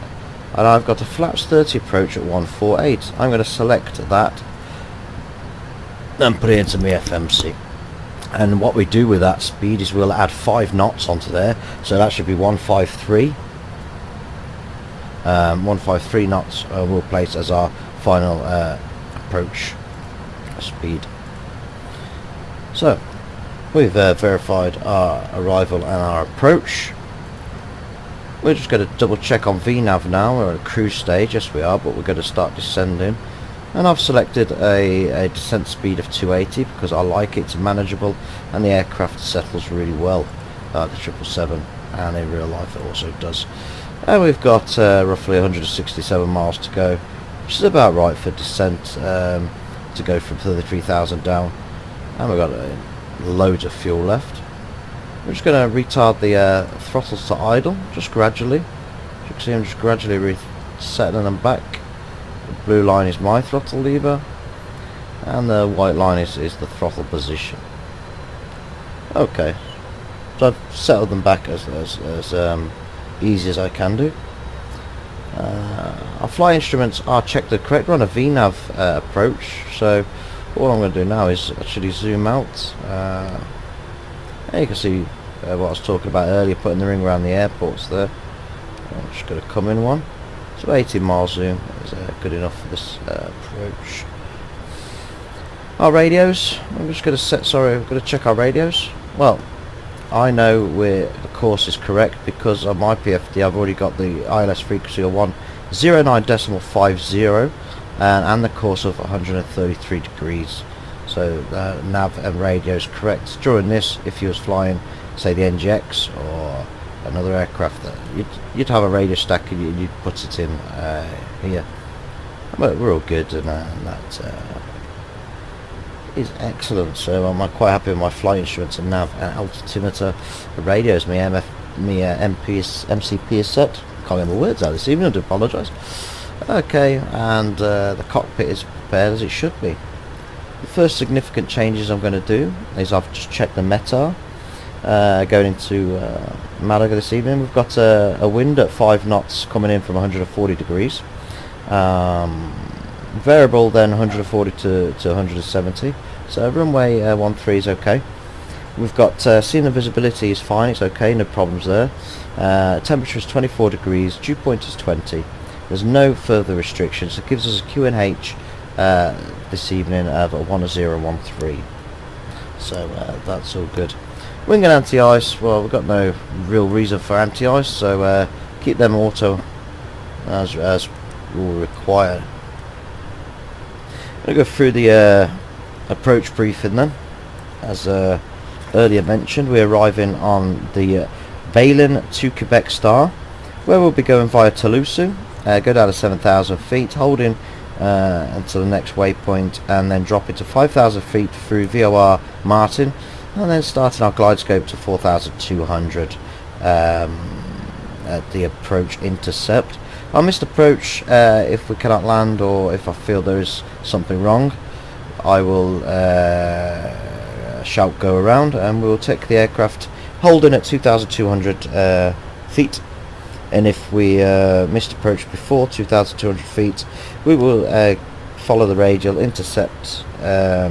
and I've got a flaps 30 approach at 148. I'm going to select that and put it into my FMC. And what we do with that speed is we'll add 5 knots onto there, so that should be 153. 153 knots we'll place as our final approach speed. So we've verified our arrival and our approach. We're just going to double check on VNAV now. We're at a cruise stage, yes we are, but we're going to start descending. And I've selected a descent speed of 280 because I like it, it's manageable, and the aircraft settles really well, the 777, and in real life it also does. And we've got roughly 167 miles to go, which is about right for descent, to go from 33,000 down, and we've got loads of fuel left. We're just going to retard the throttles to idle, just gradually. As you can see, I'm just gradually resetting them back. The blue line is my throttle lever, and the white line is the throttle position. Okay, so I've settled them back as easy as I can do. Our flight instruments are checked correct. We're on a VNAV approach, so all I'm going to do now is actually zoom out. And you can see what I was talking about earlier, putting the ring around the airports there. I'm just going to come in one. So 18 mile zoom is good enough for this approach. Our radios, I'm just going to we're going to check our radios. Well, I know where the course is correct because on my PFD I've already got the ILS frequency of 109.50 and the course of 133 degrees. So nav and radio is correct. During this, if you was flying, say the NGX or another aircraft, you'd have a radio stack and you'd put it in here. But we're all good, and that is excellent. So I'm quite happy with my flight instruments and nav and altimeter. The radios, MCP is set. Can't get my words out this evening, I do apologise. Okay, and the cockpit is prepared as it should be. The first significant changes I'm going to do is I've just checked the METAR going into Malaga this evening. We've got a wind at 5 knots coming in from 140 degrees. Variable then 140 to 170. So runway 13 is okay. We've got seeing the visibility is fine, it's okay, no problems there. Temperature is 24 degrees, dew point is 20. There's no further restrictions. It gives us a QNH this evening of a 1013. So that's all good. Wing and anti-ice, well, we've got no real reason for anti-ice, so keep them auto as will require. I'm going to go through the approach briefing then. As earlier mentioned, we're arriving on the Bailin to Quebec Star, where we'll be going via Toulouse, go down to 7,000 feet, holding until the next waypoint, and then drop it to 5,000 feet through VOR Martin, and then starting our glide scope to 4,200 at the approach intercept. Our missed approach, if we cannot land or if I feel there is something wrong, I will shout go around, and we'll take the aircraft holding at 2,200 feet. And if we missed approach before 2,200 feet, we will follow the radial, intercept a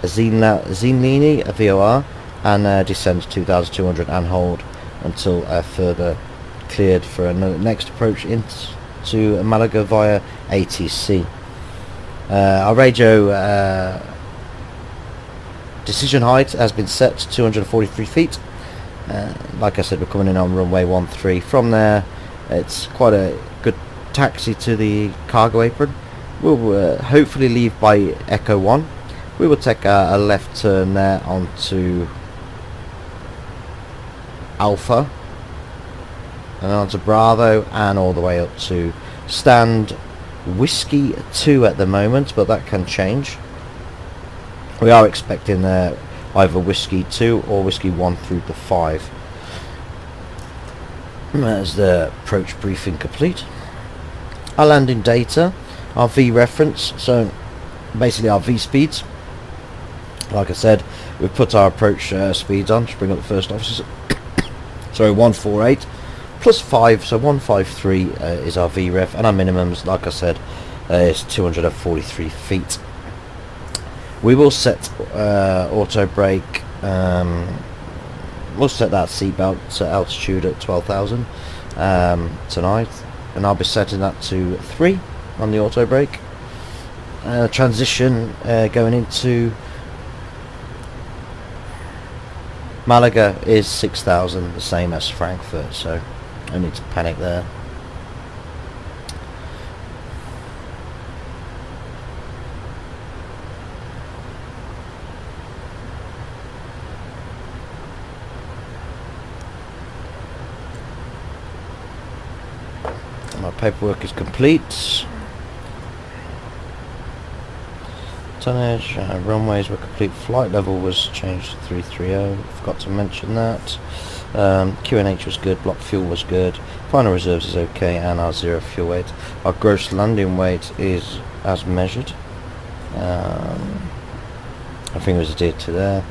Zinlini, a VOR, and descend to 2,200 and hold until further cleared for a next approach into Malaga via ATC. Our radio decision height has been set to 243 feet. Like I said, we're coming in on runway 13. From there, it's quite a good taxi to the cargo apron. We'll hopefully leave by Echo 1. We will take a left turn there onto Alpha, and onto Bravo, and all the way up to stand Whiskey 2 at the moment, but that can change. We are expecting either Whiskey 2 or Whiskey 1 through to 5. There's the approach briefing complete. Our landing data, our V reference, so basically our V speeds. Like I said, we've put our approach speeds on to bring up the first officers. So 148 plus 5, so 153 is our VREF, and our minimums, like I said, is 243 feet. We will set auto brake. We'll set that seatbelt altitude at 12,000 tonight, and I'll be setting that to 3 on the auto brake. Transition going into Malaga is 6,000, the same as Frankfurt, so no need to panic there. My paperwork is complete. Tonnage, runways were complete. Flight level was changed to 330. Forgot to mention that. QNH was good. Block fuel was good. Final reserves is okay, and our zero fuel weight. Our gross landing weight is as measured. I think it was adhered to there.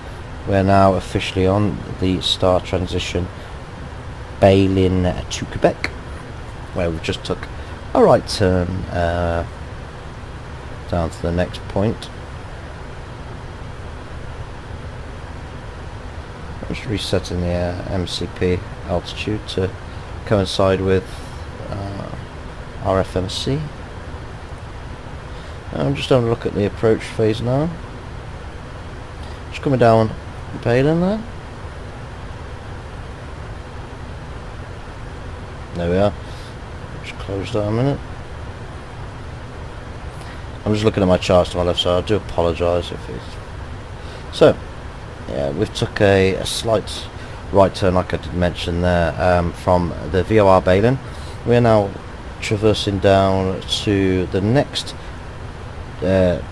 We're now officially on the star transition Bailin to Quebec, where we just took a right turn down to the next point. I'm just resetting the MCP altitude to coincide with our FMC. I'm just having a look at the approach phase now. Just coming down Bailin there. There we are. Just close that a minute. I'm just looking at my charts to my left side. I do apologise if it's... So, yeah, we've took a slight right turn, like I did mention there, from the VOR Bailin. We're now traversing down to the next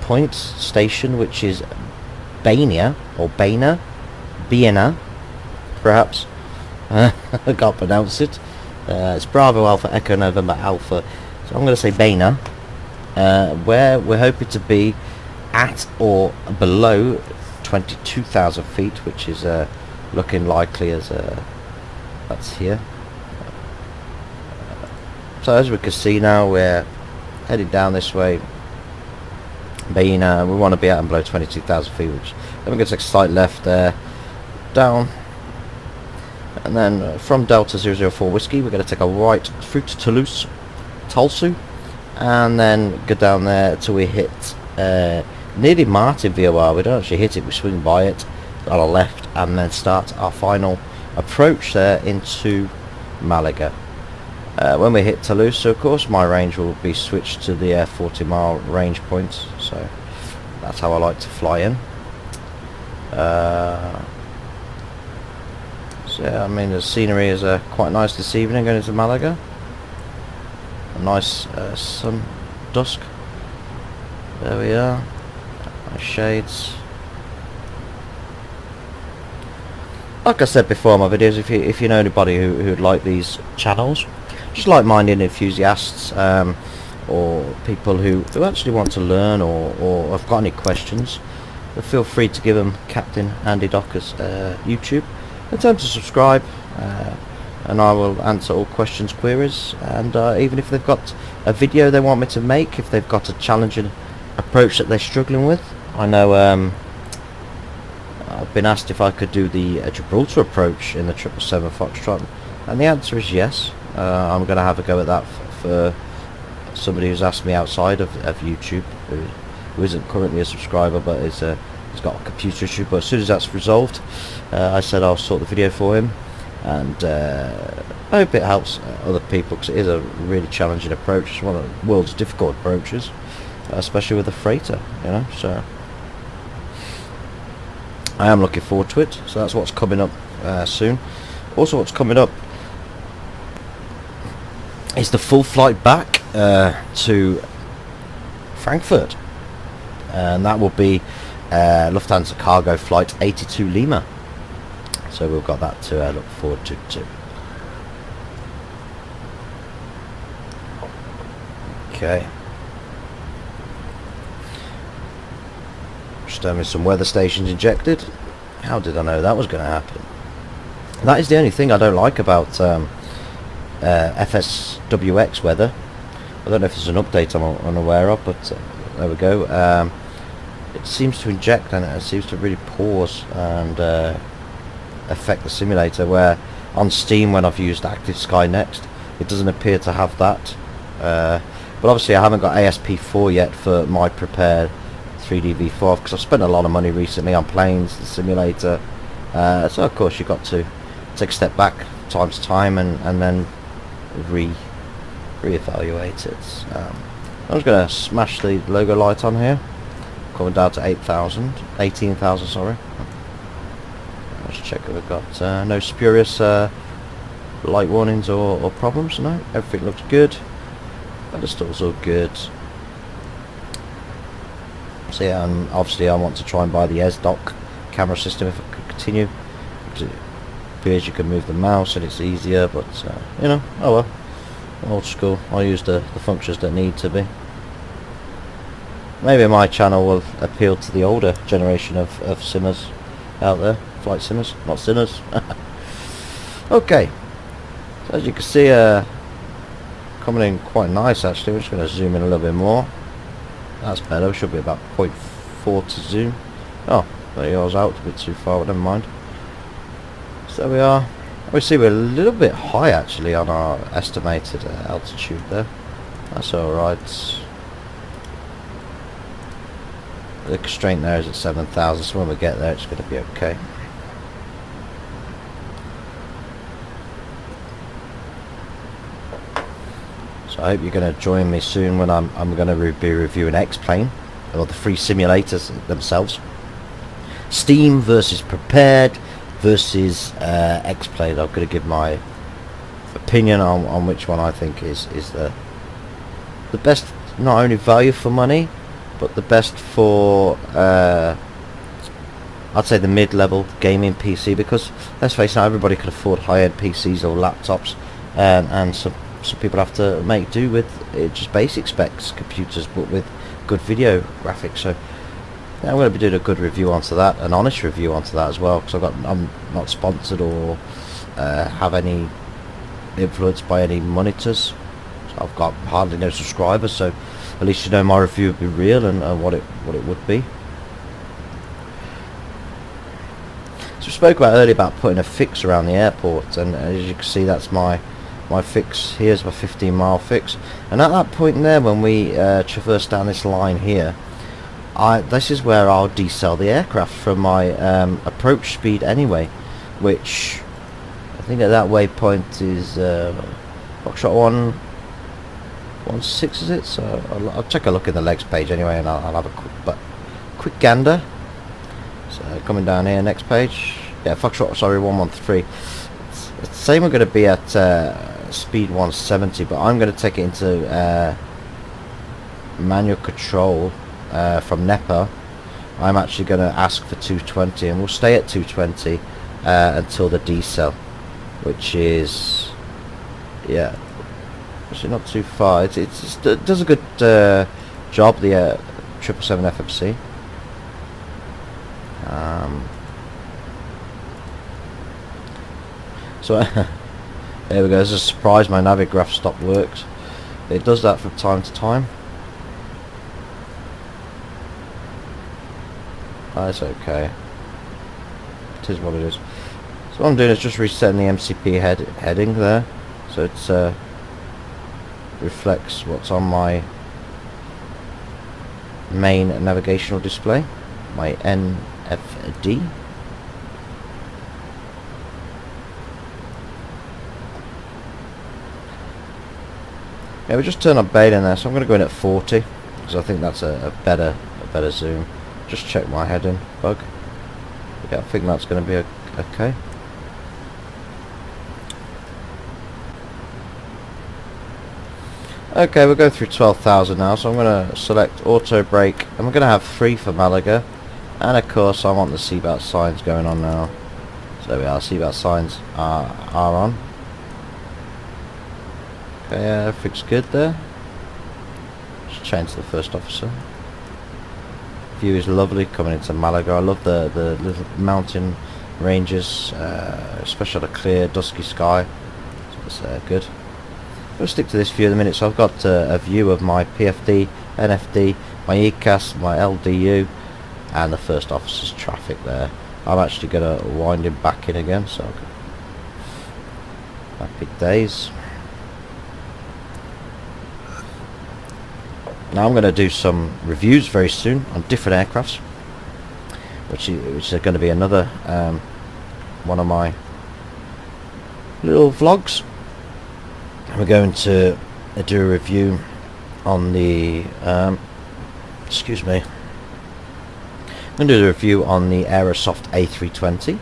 point, station, which is Bania, or Baina, perhaps. I can't pronounce it. It's Bravo Alpha Echo November Alpha, so I'm going to say Baina, where we're hoping to be at or below 22,000 feet, which is looking likely as that's here. So as we can see now, we're heading down this way. Baina, we want to be at and below 22,000 feet, which then we're going to take a slight left there, down. And then from Delta 004 Whiskey, we're going to take a right through to Tulsu, and then go down there till we hit nearly Martin VOR. We don't actually hit it, we swing by it on our left, and then start our final approach there into Malaga. When we hit Toulouse, of course, my range will be switched to the 40 mile range point, so that's how I like to fly in. So yeah, I mean the scenery is quite nice this evening going into Malaga. A nice sun dusk. There we are. Nice shades. Like I said before in my videos, if you know anybody who'd like these channels, just like-minded enthusiasts, or people who actually want to learn or have got any questions, feel free to give them Captain Andy Docker's YouTube, and tell them to subscribe, and I will answer all questions, queries, and even if they've got a video they want me to make, if they've got a challenging approach that they're struggling with. I know I've been asked if I could do the Gibraltar approach in the 777 Foxtrot, and the answer is yes. I'm going to have a go at that for somebody who's asked me outside of YouTube, who isn't currently a subscriber but is he's got a computer issue. But as soon as that's resolved, I said I'll sort the video for him, and I hope it helps other people, because it is a really challenging approach. It's one of the world's difficult approaches, especially with a freighter, you know. So I am looking forward to it. So that's what's coming up soon. Also, what's coming up is the full flight back to Frankfurt, and that will be Lufthansa cargo flight 82 Lima. So we've got that to look forward to too. Okay. Just having some weather stations injected. How did I know that was going to happen? That is the only thing I don't like about FSWX weather. I don't know if there's an update I'm unaware of, but there we go. It seems to inject, and it seems to really pause and affect the simulator, where on Steam, when I've used Active Sky Next, it doesn't appear to have that. But obviously I haven't got ASP4 yet for my prepared 3D V4, because I've spent a lot of money recently on planes, the simulator, so of course you've got to take a step back time to time and then re-evaluate it. I'm just going to smash the logo light on here, coming down to 18,000 sorry. Let's check if we've got no spurious light warnings or problems. No, everything looks good. Pedestal's all good. So yeah, and obviously I want to try and buy the S-Dock camera system if I could continue. It appears you can move the mouse and it's easier, but you know, oh well, old school. I'll use the functions that need to be. Maybe my channel will appeal to the older generation of simmers out there, flight simmers, not sinners. Okay, so as you can see, coming in quite nice actually. We're just going to zoom in a little bit more. That's better. Should be about 0.4 to zoom. Oh, there yours out, a bit too far, but never mind. So there we are. We see we're a little bit high actually on our estimated altitude there. That's alright. The constraint there is at 7,000, so when we get there it's going to be okay. So I hope you're going to join me soon when I'm going to be reviewing X-Plane, or the free simulators themselves. Steam versus Prepared versus X-Plane. I'm going to give my opinion on which one I think is the best, not only value for money, but the best for I'd say the mid-level gaming PC, because let's face it, not everybody can afford high-end PCs or laptops, and some people have to make do with just basic specs computers, but with good video graphics. So yeah, I'm going to be doing a good review onto that, an honest review onto that as well, because I'm not sponsored or have any influence by any monitors. So I've got hardly no subscribers, so at least you know my review would be real and what it would be. So we spoke about earlier about putting a fix around the airport, and as you can see, that's my fix. Here's my 15-mile fix, and at that point there, when we traverse down this line here, this is where I'll decel the aircraft from my approach speed anyway, which I think at that waypoint is Foxtrot 116, is it? So I'll take a look in the legs page anyway, and I'll have a quick gander. So coming down here, next page, yeah, Foxtrot, sorry, 113. It's saying we're going to be at speed 170, but I'm going to take it into manual control from NEPA. I'm actually going to ask for 220, and we'll stay at 220 until the decel, which is, yeah, actually not too far. It does a good job, the 777 FMC. So there we go. There's a surprise. My Navigraph stop works. It does that from time to time. That's okay. It is what it is. So what I'm doing is just resetting the MCP heading there, so it reflects what's on my main navigational display, my NFD. Yeah, we just turn our bail in there, so I'm going to go in at 40 because I think that's a better zoom. Just check my heading bug. Yeah, I think that's going to be okay. Okay, we'll go through 12,000 now, so I'm going to select auto brake, and we're going to have 3 for Malaga, and of course I want the seatbelt signs going on now. So there we are, seatbelt signs are on. Okay, everything's good there. Just change to the first officer. View is lovely coming into Malaga. I love the little mountain ranges, especially the clear dusky sky. So it's good. We'll stick to this view in a minute. So I've got a view of my PFD, NFD, my ECAS, my LDU, and the first officer's traffic there. I'm actually going to wind him back in again, so happy days. Now I'm going to do some reviews very soon on different aircrafts, which is going to be another one of my little vlogs. We're going to do a review on the excuse me. I'm going to do a review on the Aerosoft A320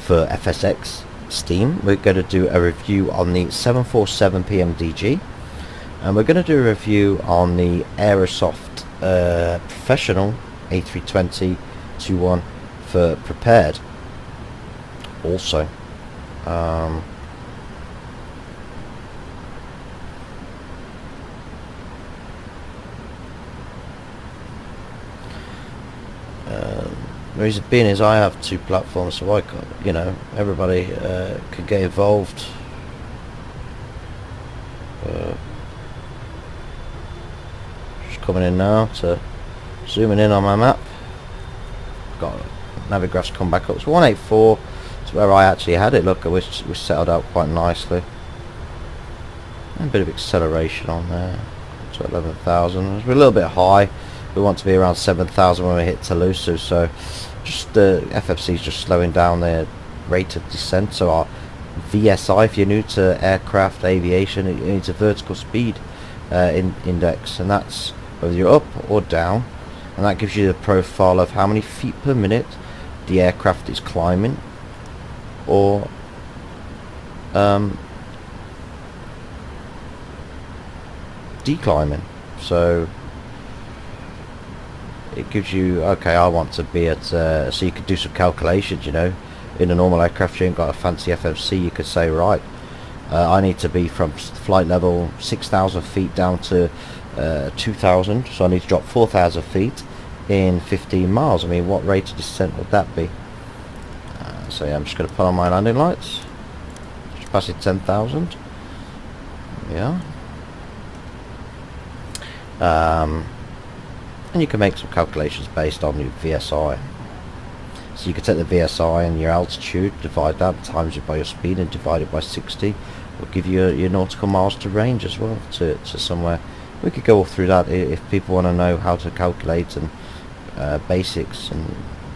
for FSX Steam. We're going to do a review on the 747 PMDG. And we're going to do a review on the Aerosoft Professional A320-21 for Prepared also. The reason being is I have 2 platforms, so I can, you know, everybody can get involved. Coming in now to zooming in on my map. Got Navigraph's come back up. It's 184. It's where I actually had it. Look, we settled out quite nicely. And a bit of acceleration on there to 11,000. It's a little bit high. We want to be around 7,000 when we hit Toulouse. So just FFC is just slowing down their rate of descent. So our VSI, if you're new to aircraft aviation, it needs a vertical speed index, and that's whether you're up or down, and that gives you the profile of how many feet per minute the aircraft is climbing or declimbing. So it gives you, okay, I want to be at so you could do some calculations, you know. In a normal aircraft, you ain't got a fancy FFC. You could say, right, I need to be from flight level 6,000 feet down to 2,000, so I need to drop 4,000 feet in 15 miles. I mean, what rate of descent would that be? So yeah, I'm just going to put on my landing lights. Just passing 10,000. Yeah. And you can make some calculations based on your VSI. So you can take the VSI and your altitude, divide that, times it by your speed, and divide it by 60. Will give you your nautical miles to range as well to somewhere. We could go all through that if people want to know how to calculate and basics, and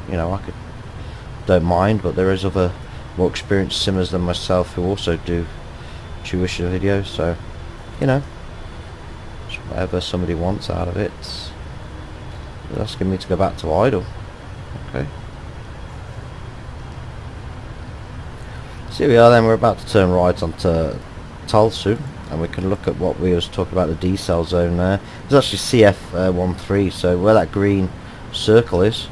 you know, don't mind, but there is other more experienced simmers than myself who also do tuition videos, so you know, it's whatever somebody wants out of it. They're asking me to go back to idle. Okay. So here we are then, we're about to turn right onto Tulsu, and we can look at what we was talking about, the decel zone there. There's actually CF13, so where that green circle is,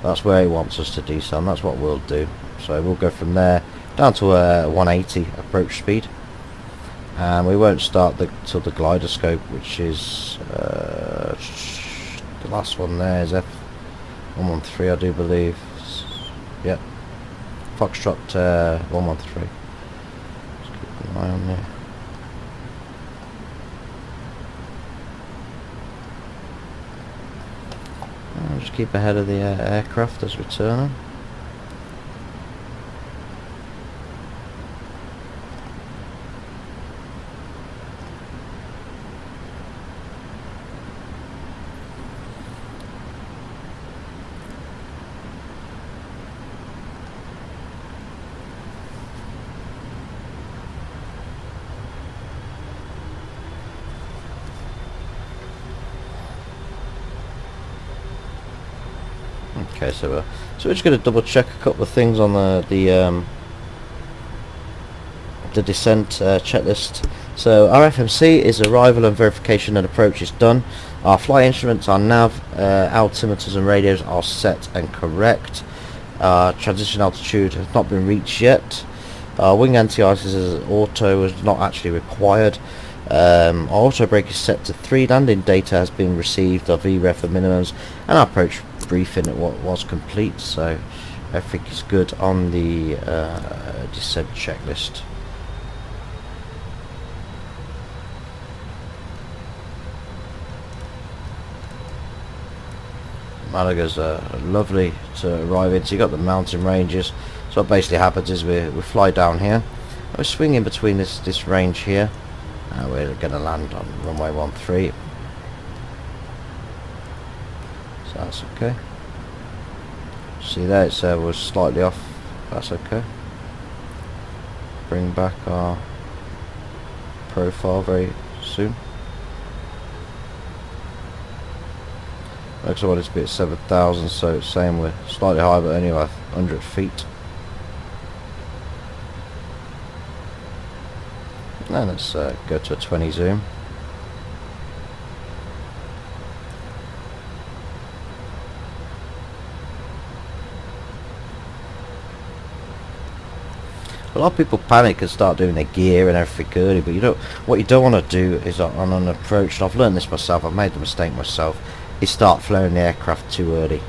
that's where he wants us to decel, and that's what we'll do. So we'll go from there down to 180 approach speed, and we won't start till the glider scope, which is the last one there is F113, I do believe. Yep. Foxtrot 113. Just keep an eye on there. I'll just keep ahead of the aircraft as we turn them. Okay, so we're just going to double check a couple of things on the descent checklist. So our FMC is arrival and verification and approach is done. Our flight instruments, our nav, altimeters and radios are set and correct. Transition altitude has not been reached yet. Our wing anti-ice auto is not actually required. Our auto brake is set to 3. Landing data has been received. Our VREF and minimums, and our approach briefing was complete. So everything is good on the descent checklist. Malaga's lovely to arrive in. So you got the mountain ranges. So what basically happens is we fly down here. We swing in between this range here. We're going to land on runway 13. So that's okay. See there, it was slightly off. That's okay. Bring back our profile very soon. Looks like I want it to be at 7,000, so it's saying we're slightly higher, but only 100 feet. And let's go to a 20 zoom. A lot of people panic and start doing their gear and everything early, but what you don't want to do is on an approach, and I've learned this myself, I've made the mistake myself, is start flying the aircraft too early.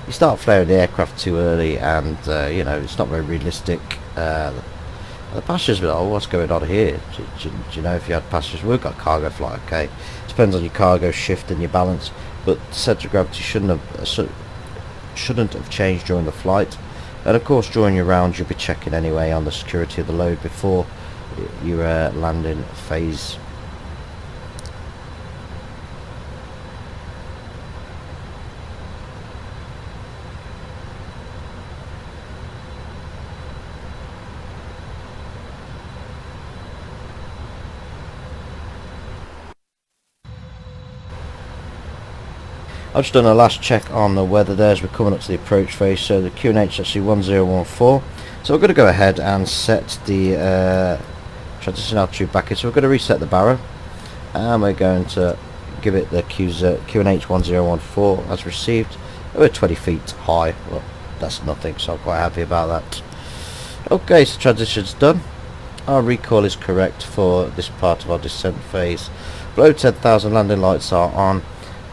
You start flaring the aircraft too early, and you know, it's not very realistic. The passengers will, oh, what's going on here? Do you know if you had passengers? We've got cargo flight, okay. Depends on your cargo shift and your balance, but center of gravity shouldn't have changed during the flight. And of course, during your rounds, you'll be checking anyway on the security of the load before your landing phase. I've just done a last check on the weather there as we're coming up to the approach phase. So the QNH is actually 1014. So we're going to go ahead and set the transition altitude back in. So we're going to reset the barrow, and we're going to give it the QNH 1014 as received. We're 20 feet high. Well, that's nothing, so I'm quite happy about that. Okay, so transition's done. Our recoil is correct for this part of our descent phase. Below 10,000, landing lights are on.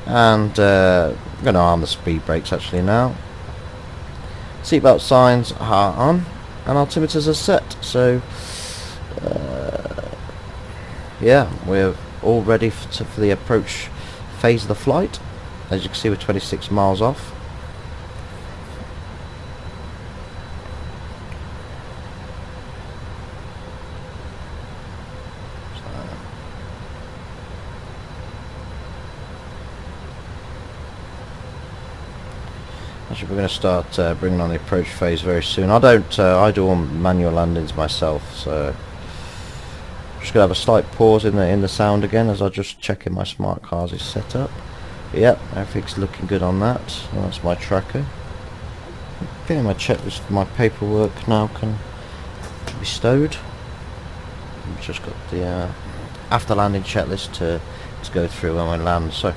And I'm going to arm the speed brakes actually now. Seatbelt signs are on, and altimeters are set. So yeah, we're all ready for the approach phase of the flight. As you can see, we're 26 miles off. Actually, we're going to start bringing on the approach phase very soon. I do all manual landings myself, so I'm just going to have a slight pause in the sound again as I just check in my smart cars is set up. Yep, everything's looking good on that. Well, that's my tracker. Getting my checklist, my paperwork now can be stowed. We've just got the after landing checklist to go through when we land. So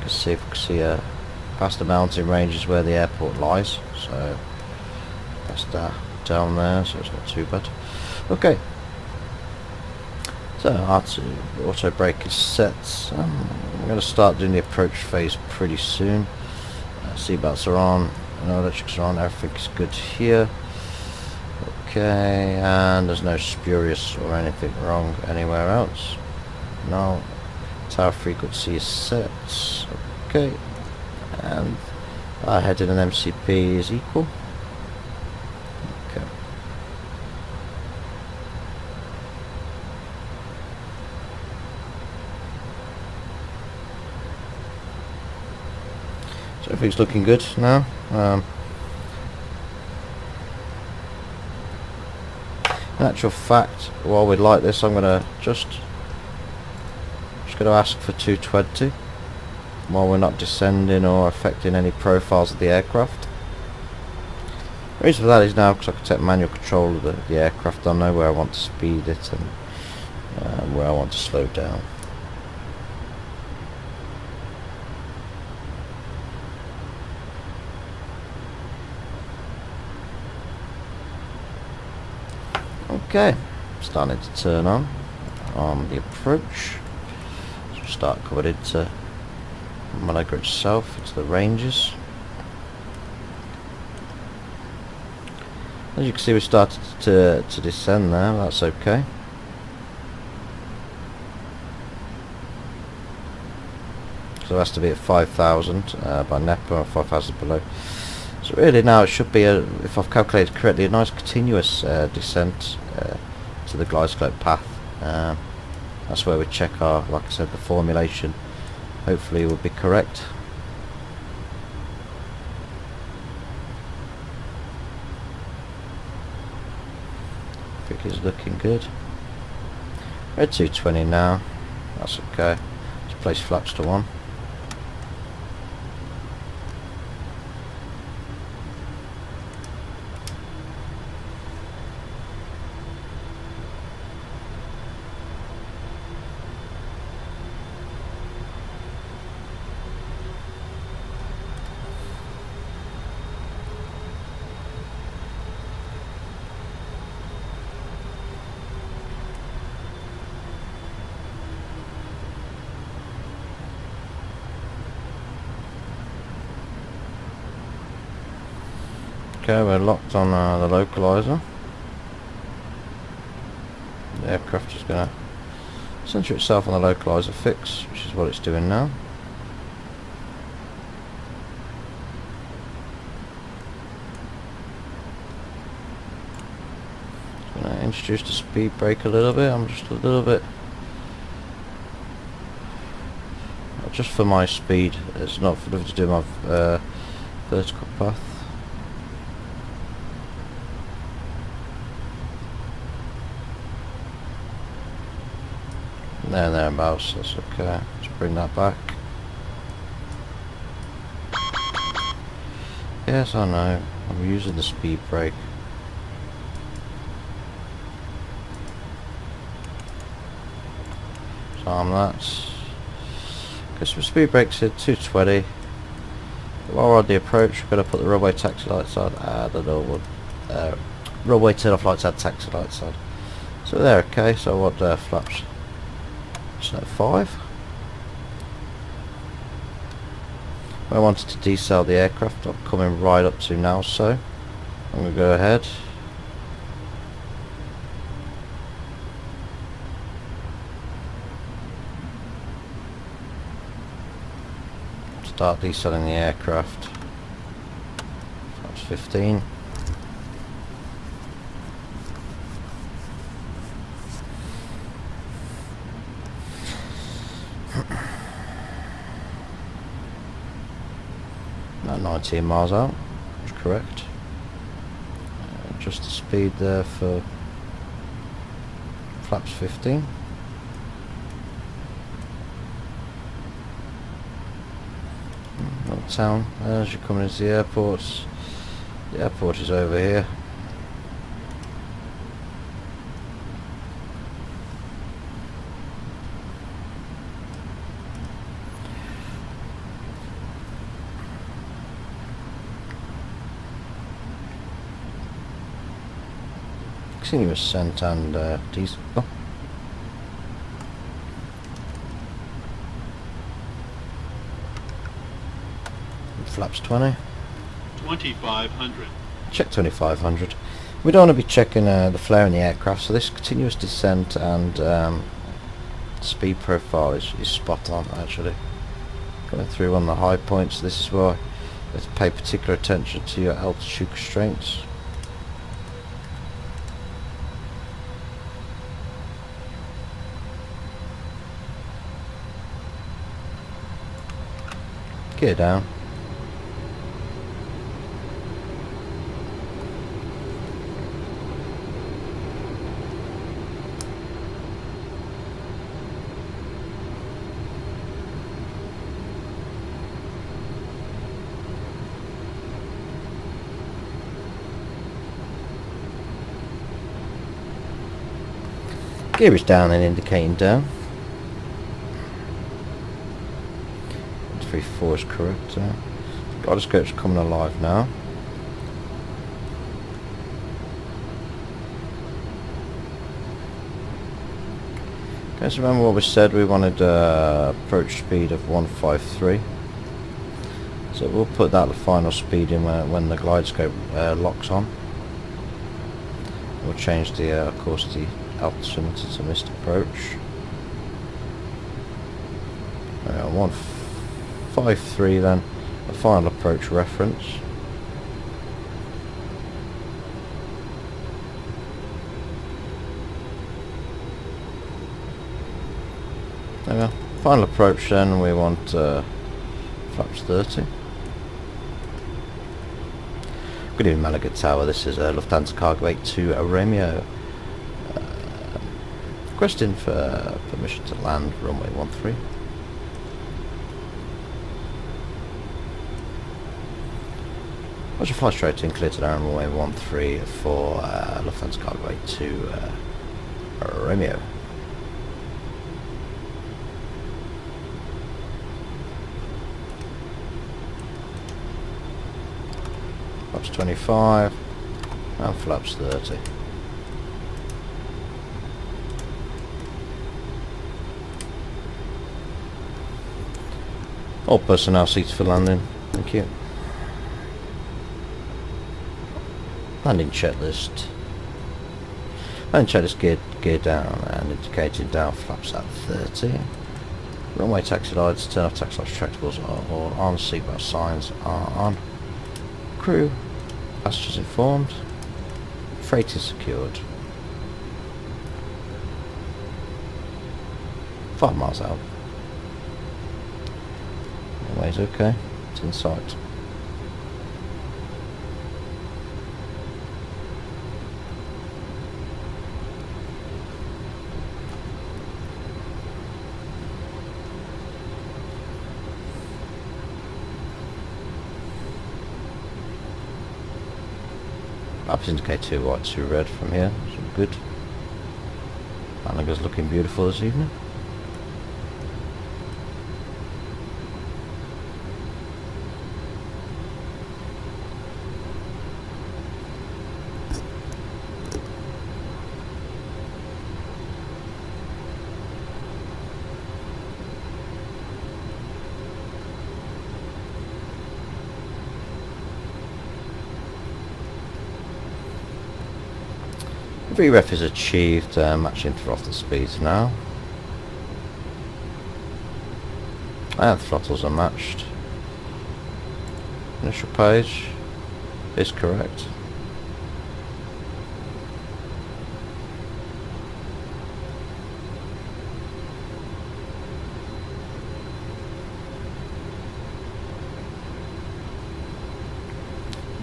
let's see if we can see past the mountain ranges where the airport lies. So that's that down there, so it's not too bad. Okay, So R2 auto brake is set. I'm going to start doing the approach phase pretty soon. Seatbelts are on, no electrics are on, everything's good here. Okay, and there's no spurious or anything wrong anywhere else. No, tower frequency is set. Okay, and our heading and MCP is equal. Okay. So everything's looking good now. In actual fact, while we like this, I'm gonna just gonna ask for 220 while we're not descending or affecting any profiles of the aircraft. The reason for that is now because I can take manual control of the aircraft. I know where I want to speed it and where I want to slow down. Okay, starting to turn on the approach. So we start coming into Malaga itself, into the ranges. As you can see, we started to descend there. That's okay. So it has to be at 5,000 by NEPA, or 5,000 below. So really now it should be, if I've calculated correctly, a nice continuous descent to the glide slope path. That's where we check our, like I said, the formulation hopefully will be correct. I think it's looking good. We're at 220 now. That's okay. Let's place flaps to 1. Okay, we're locked on the localizer. The aircraft is going to center itself on the localizer fix, which is what it's doing now. It's going to introduce the speed brake a little bit. I'm just a little bit, just for my speed. It's not for nothing to do with my vertical path. Thereabouts, that's okay. Let's bring that back. Yes, I know. I'm using the speed brake. So I'm that. Because the speed brake's at 220. While we're on the approach, we're going to put the runway taxi lights on. The normal runway turn off lights and taxi lights on. So they're okay. So I want flaps. So 5. I wanted to decel the aircraft. I'm coming right up to now, so I'm going to go ahead. Start decelling the aircraft. That's 15. About 19 miles out, that's correct. Just the speed there for flaps 15. Not town, as you're coming into the airport is over here. Continuous scent and diesel. flaps 20. 2500. Check 2500. We don't want to be checking the flare in the aircraft, so this continuous descent and speed profile is spot on actually. Going through on the high points, this is why you have to pay particular attention to your altitude constraints. Gear down. Gear is down and indicating down. 3-4 is correct. Gyroscope's coming alive now. Okay, so remember what we said, we wanted approach speed of 153. So we'll put that the final speed in when the glide scope locks on. We'll change the of course the altimeter to missed approach. 153 then, the final approach reference. There we go. Final approach then, we want flaps 30. Good evening Malaga Tower, this is Lufthansa Cargo 82 Romeo. Requesting for permission to land runway 13. I should fly straight in, clear to down runway 13 for Lufthansa Cargo 82 Romeo. Flaps 25 and flaps 30. All personnel seats for landing, thank you. Landing checklist. Landing checklist gear down and indicating down flaps at 30. Runway taxi lights, turn off taxi lights, retractables are all on, seatbelt signs are on. Crew, passengers informed. Freight is secured. 5 miles out. Runway's okay, it's in sight. Maps indicate 2 white, 2 red from here, so good. Malaga's looking beautiful this evening. VREF is achieved, matching throttle speeds now. And throttles are matched. Initial page is correct.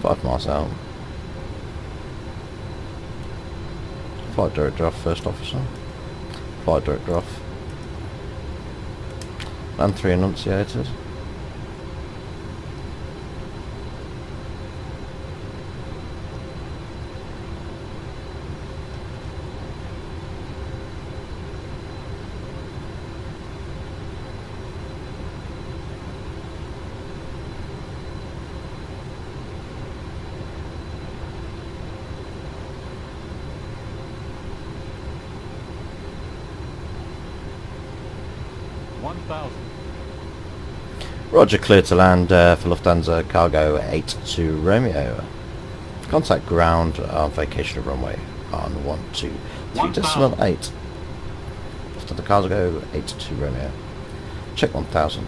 Five miles out. Flight director off, first officer. Flight director off. Land 3 enunciated. Roger, clear to land for Lufthansa Cargo 82 Romeo. Contact ground on vacation of runway on 123.8. Lufthansa Cargo 82 Romeo. Check 1000.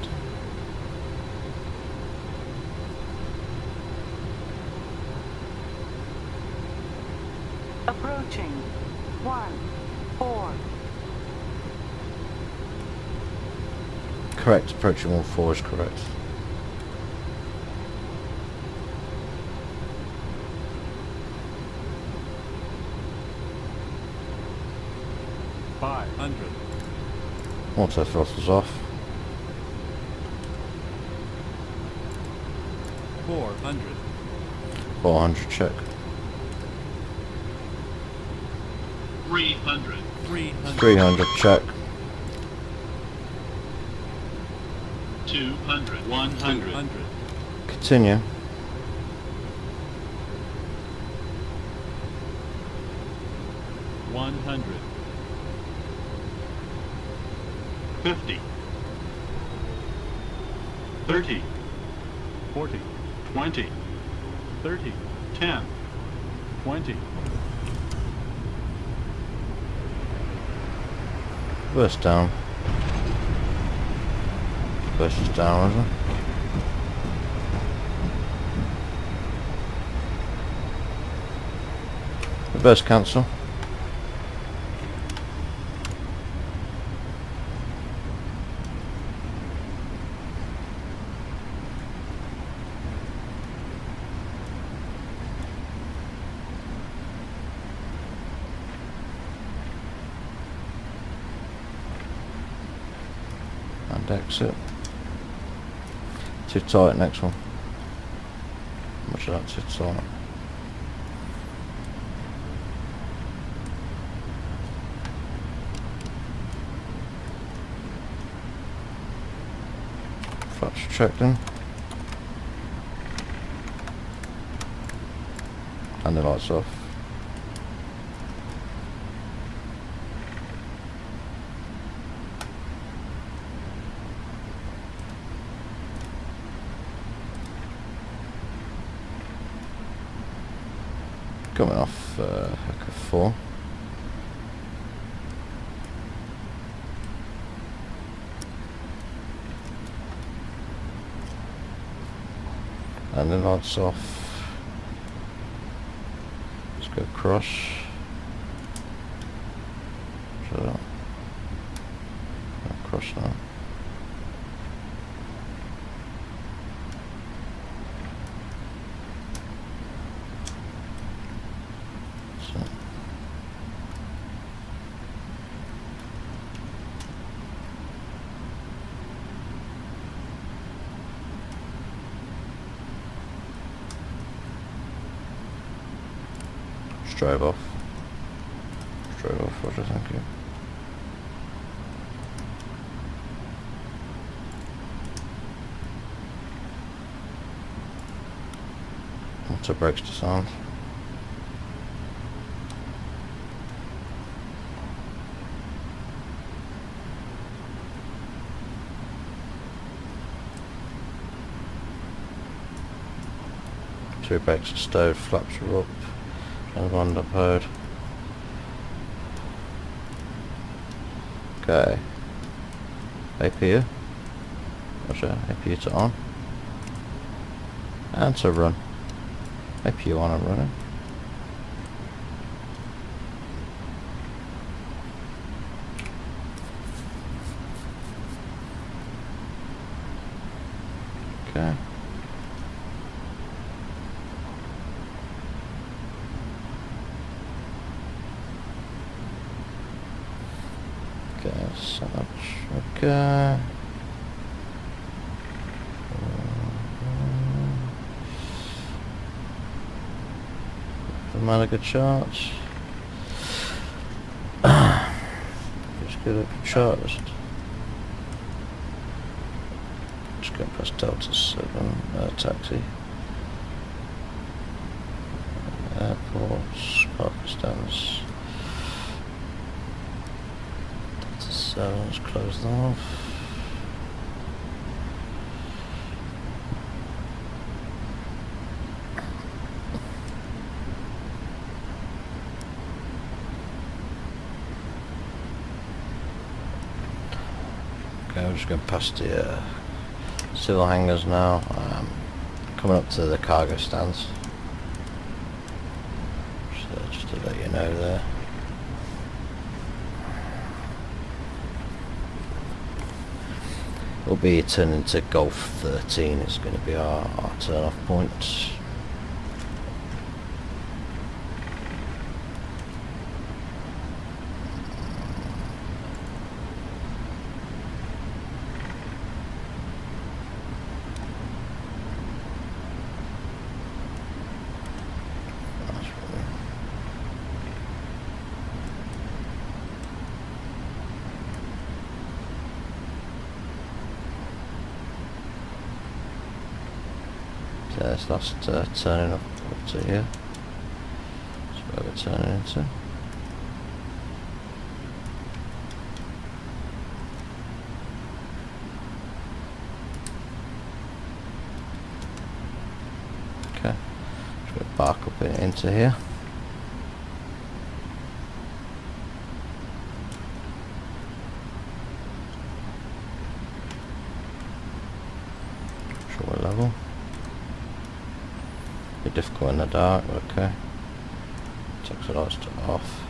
Approaching. 14. Correct, approaching 14 is correct. Auto throttles off. 400. 400 check. 300. 300 check. 200. 100. Continue. 100. 50. 30. 40. 20. 30. 10. 20. Burst down. Burst is down, isn't it? Reverse cancel. And exit. Too tight, next one. Much of that too tight. Flaps checked in. And the lights off. Coming off Hook of 4. And then lights off. Let's go across. So, across now. So. Straight off. Straight off, Roger, thank you. Auto brakes disarmed. Two brakes are stowed, flaps are up. And one up heard. Okay. APU. Roger, APU to on. And to run. APU on and running. Okay. Okay, so much. Okay. The Malaga charts. Just get up the chart list. Just go past Delta 7, taxi. Airports, Pakistan's. Delta 7's closed off. I'm just going past the civil hangars now, coming up to the cargo stands, so just to let you know there. We'll be turning to Golf 13, it's going to be our turn off point. There's last turning up to here. That's where we're turning into. Okay, just going to park up into here. Sure we're level. Bit difficult in the dark, okay. Taxi lights to off.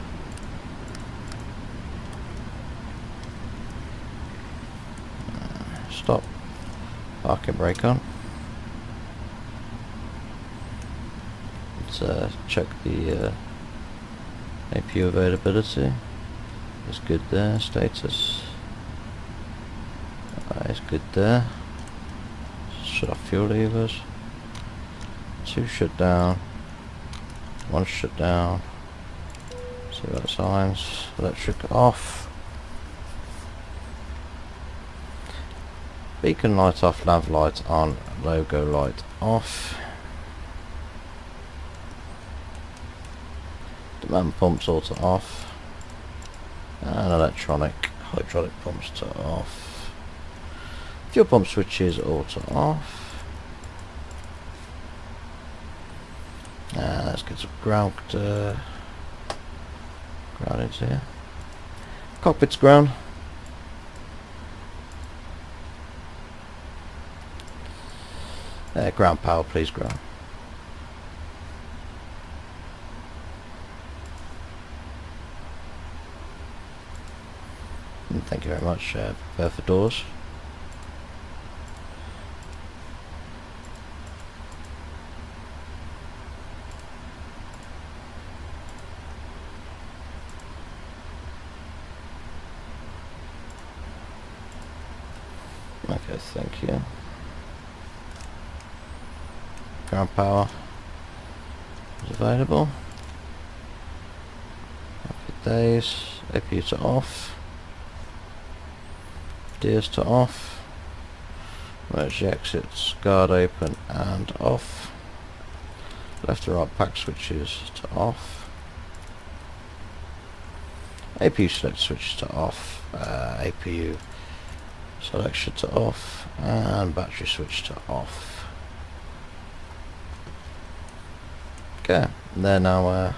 Stop. Parking brake on. Let's check the APU availability. It's good there. Status. It's good there. Shut off fuel levers. 2 shut down, 1 shut down, see what signs, electric off, beacon light off, nav light on, logo light off, demand pumps auto off, and electronic hydraulic pumps to off, fuel pump switches auto off. Let's get some ground into here. Cockpit's ground. Ground power, please, ground. And thank you very much. Prepare for doors. Okay, thank you. Ground power is available. Happy days. APU to off. Gears to off. Emergency exits, guard open and off. Left to right pack switches to off. APU select switches to off. APU selection to off, and battery switch to off. Okay, they're now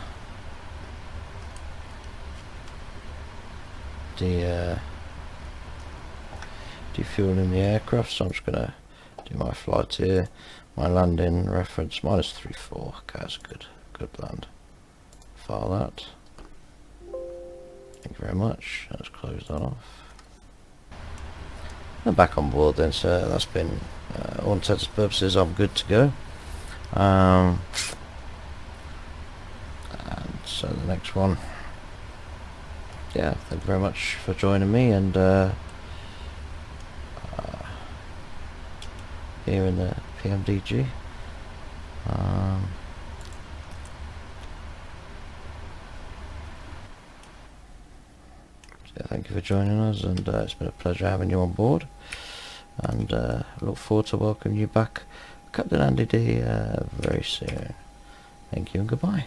defueling the aircraft, so I'm just going to do my flight here. My landing reference -34. Okay, that's good land. File that. Thank you very much. Let's close that off. I'm back on board then, so that's been all intents and purposes I'm good to go. And so the next one, yeah, thank you very much for joining me, and here in the PMDG. So thank you for joining us, and it's been a pleasure having you on board, and look forward to welcoming you back, Captain Andy D, very soon. Thank you and goodbye.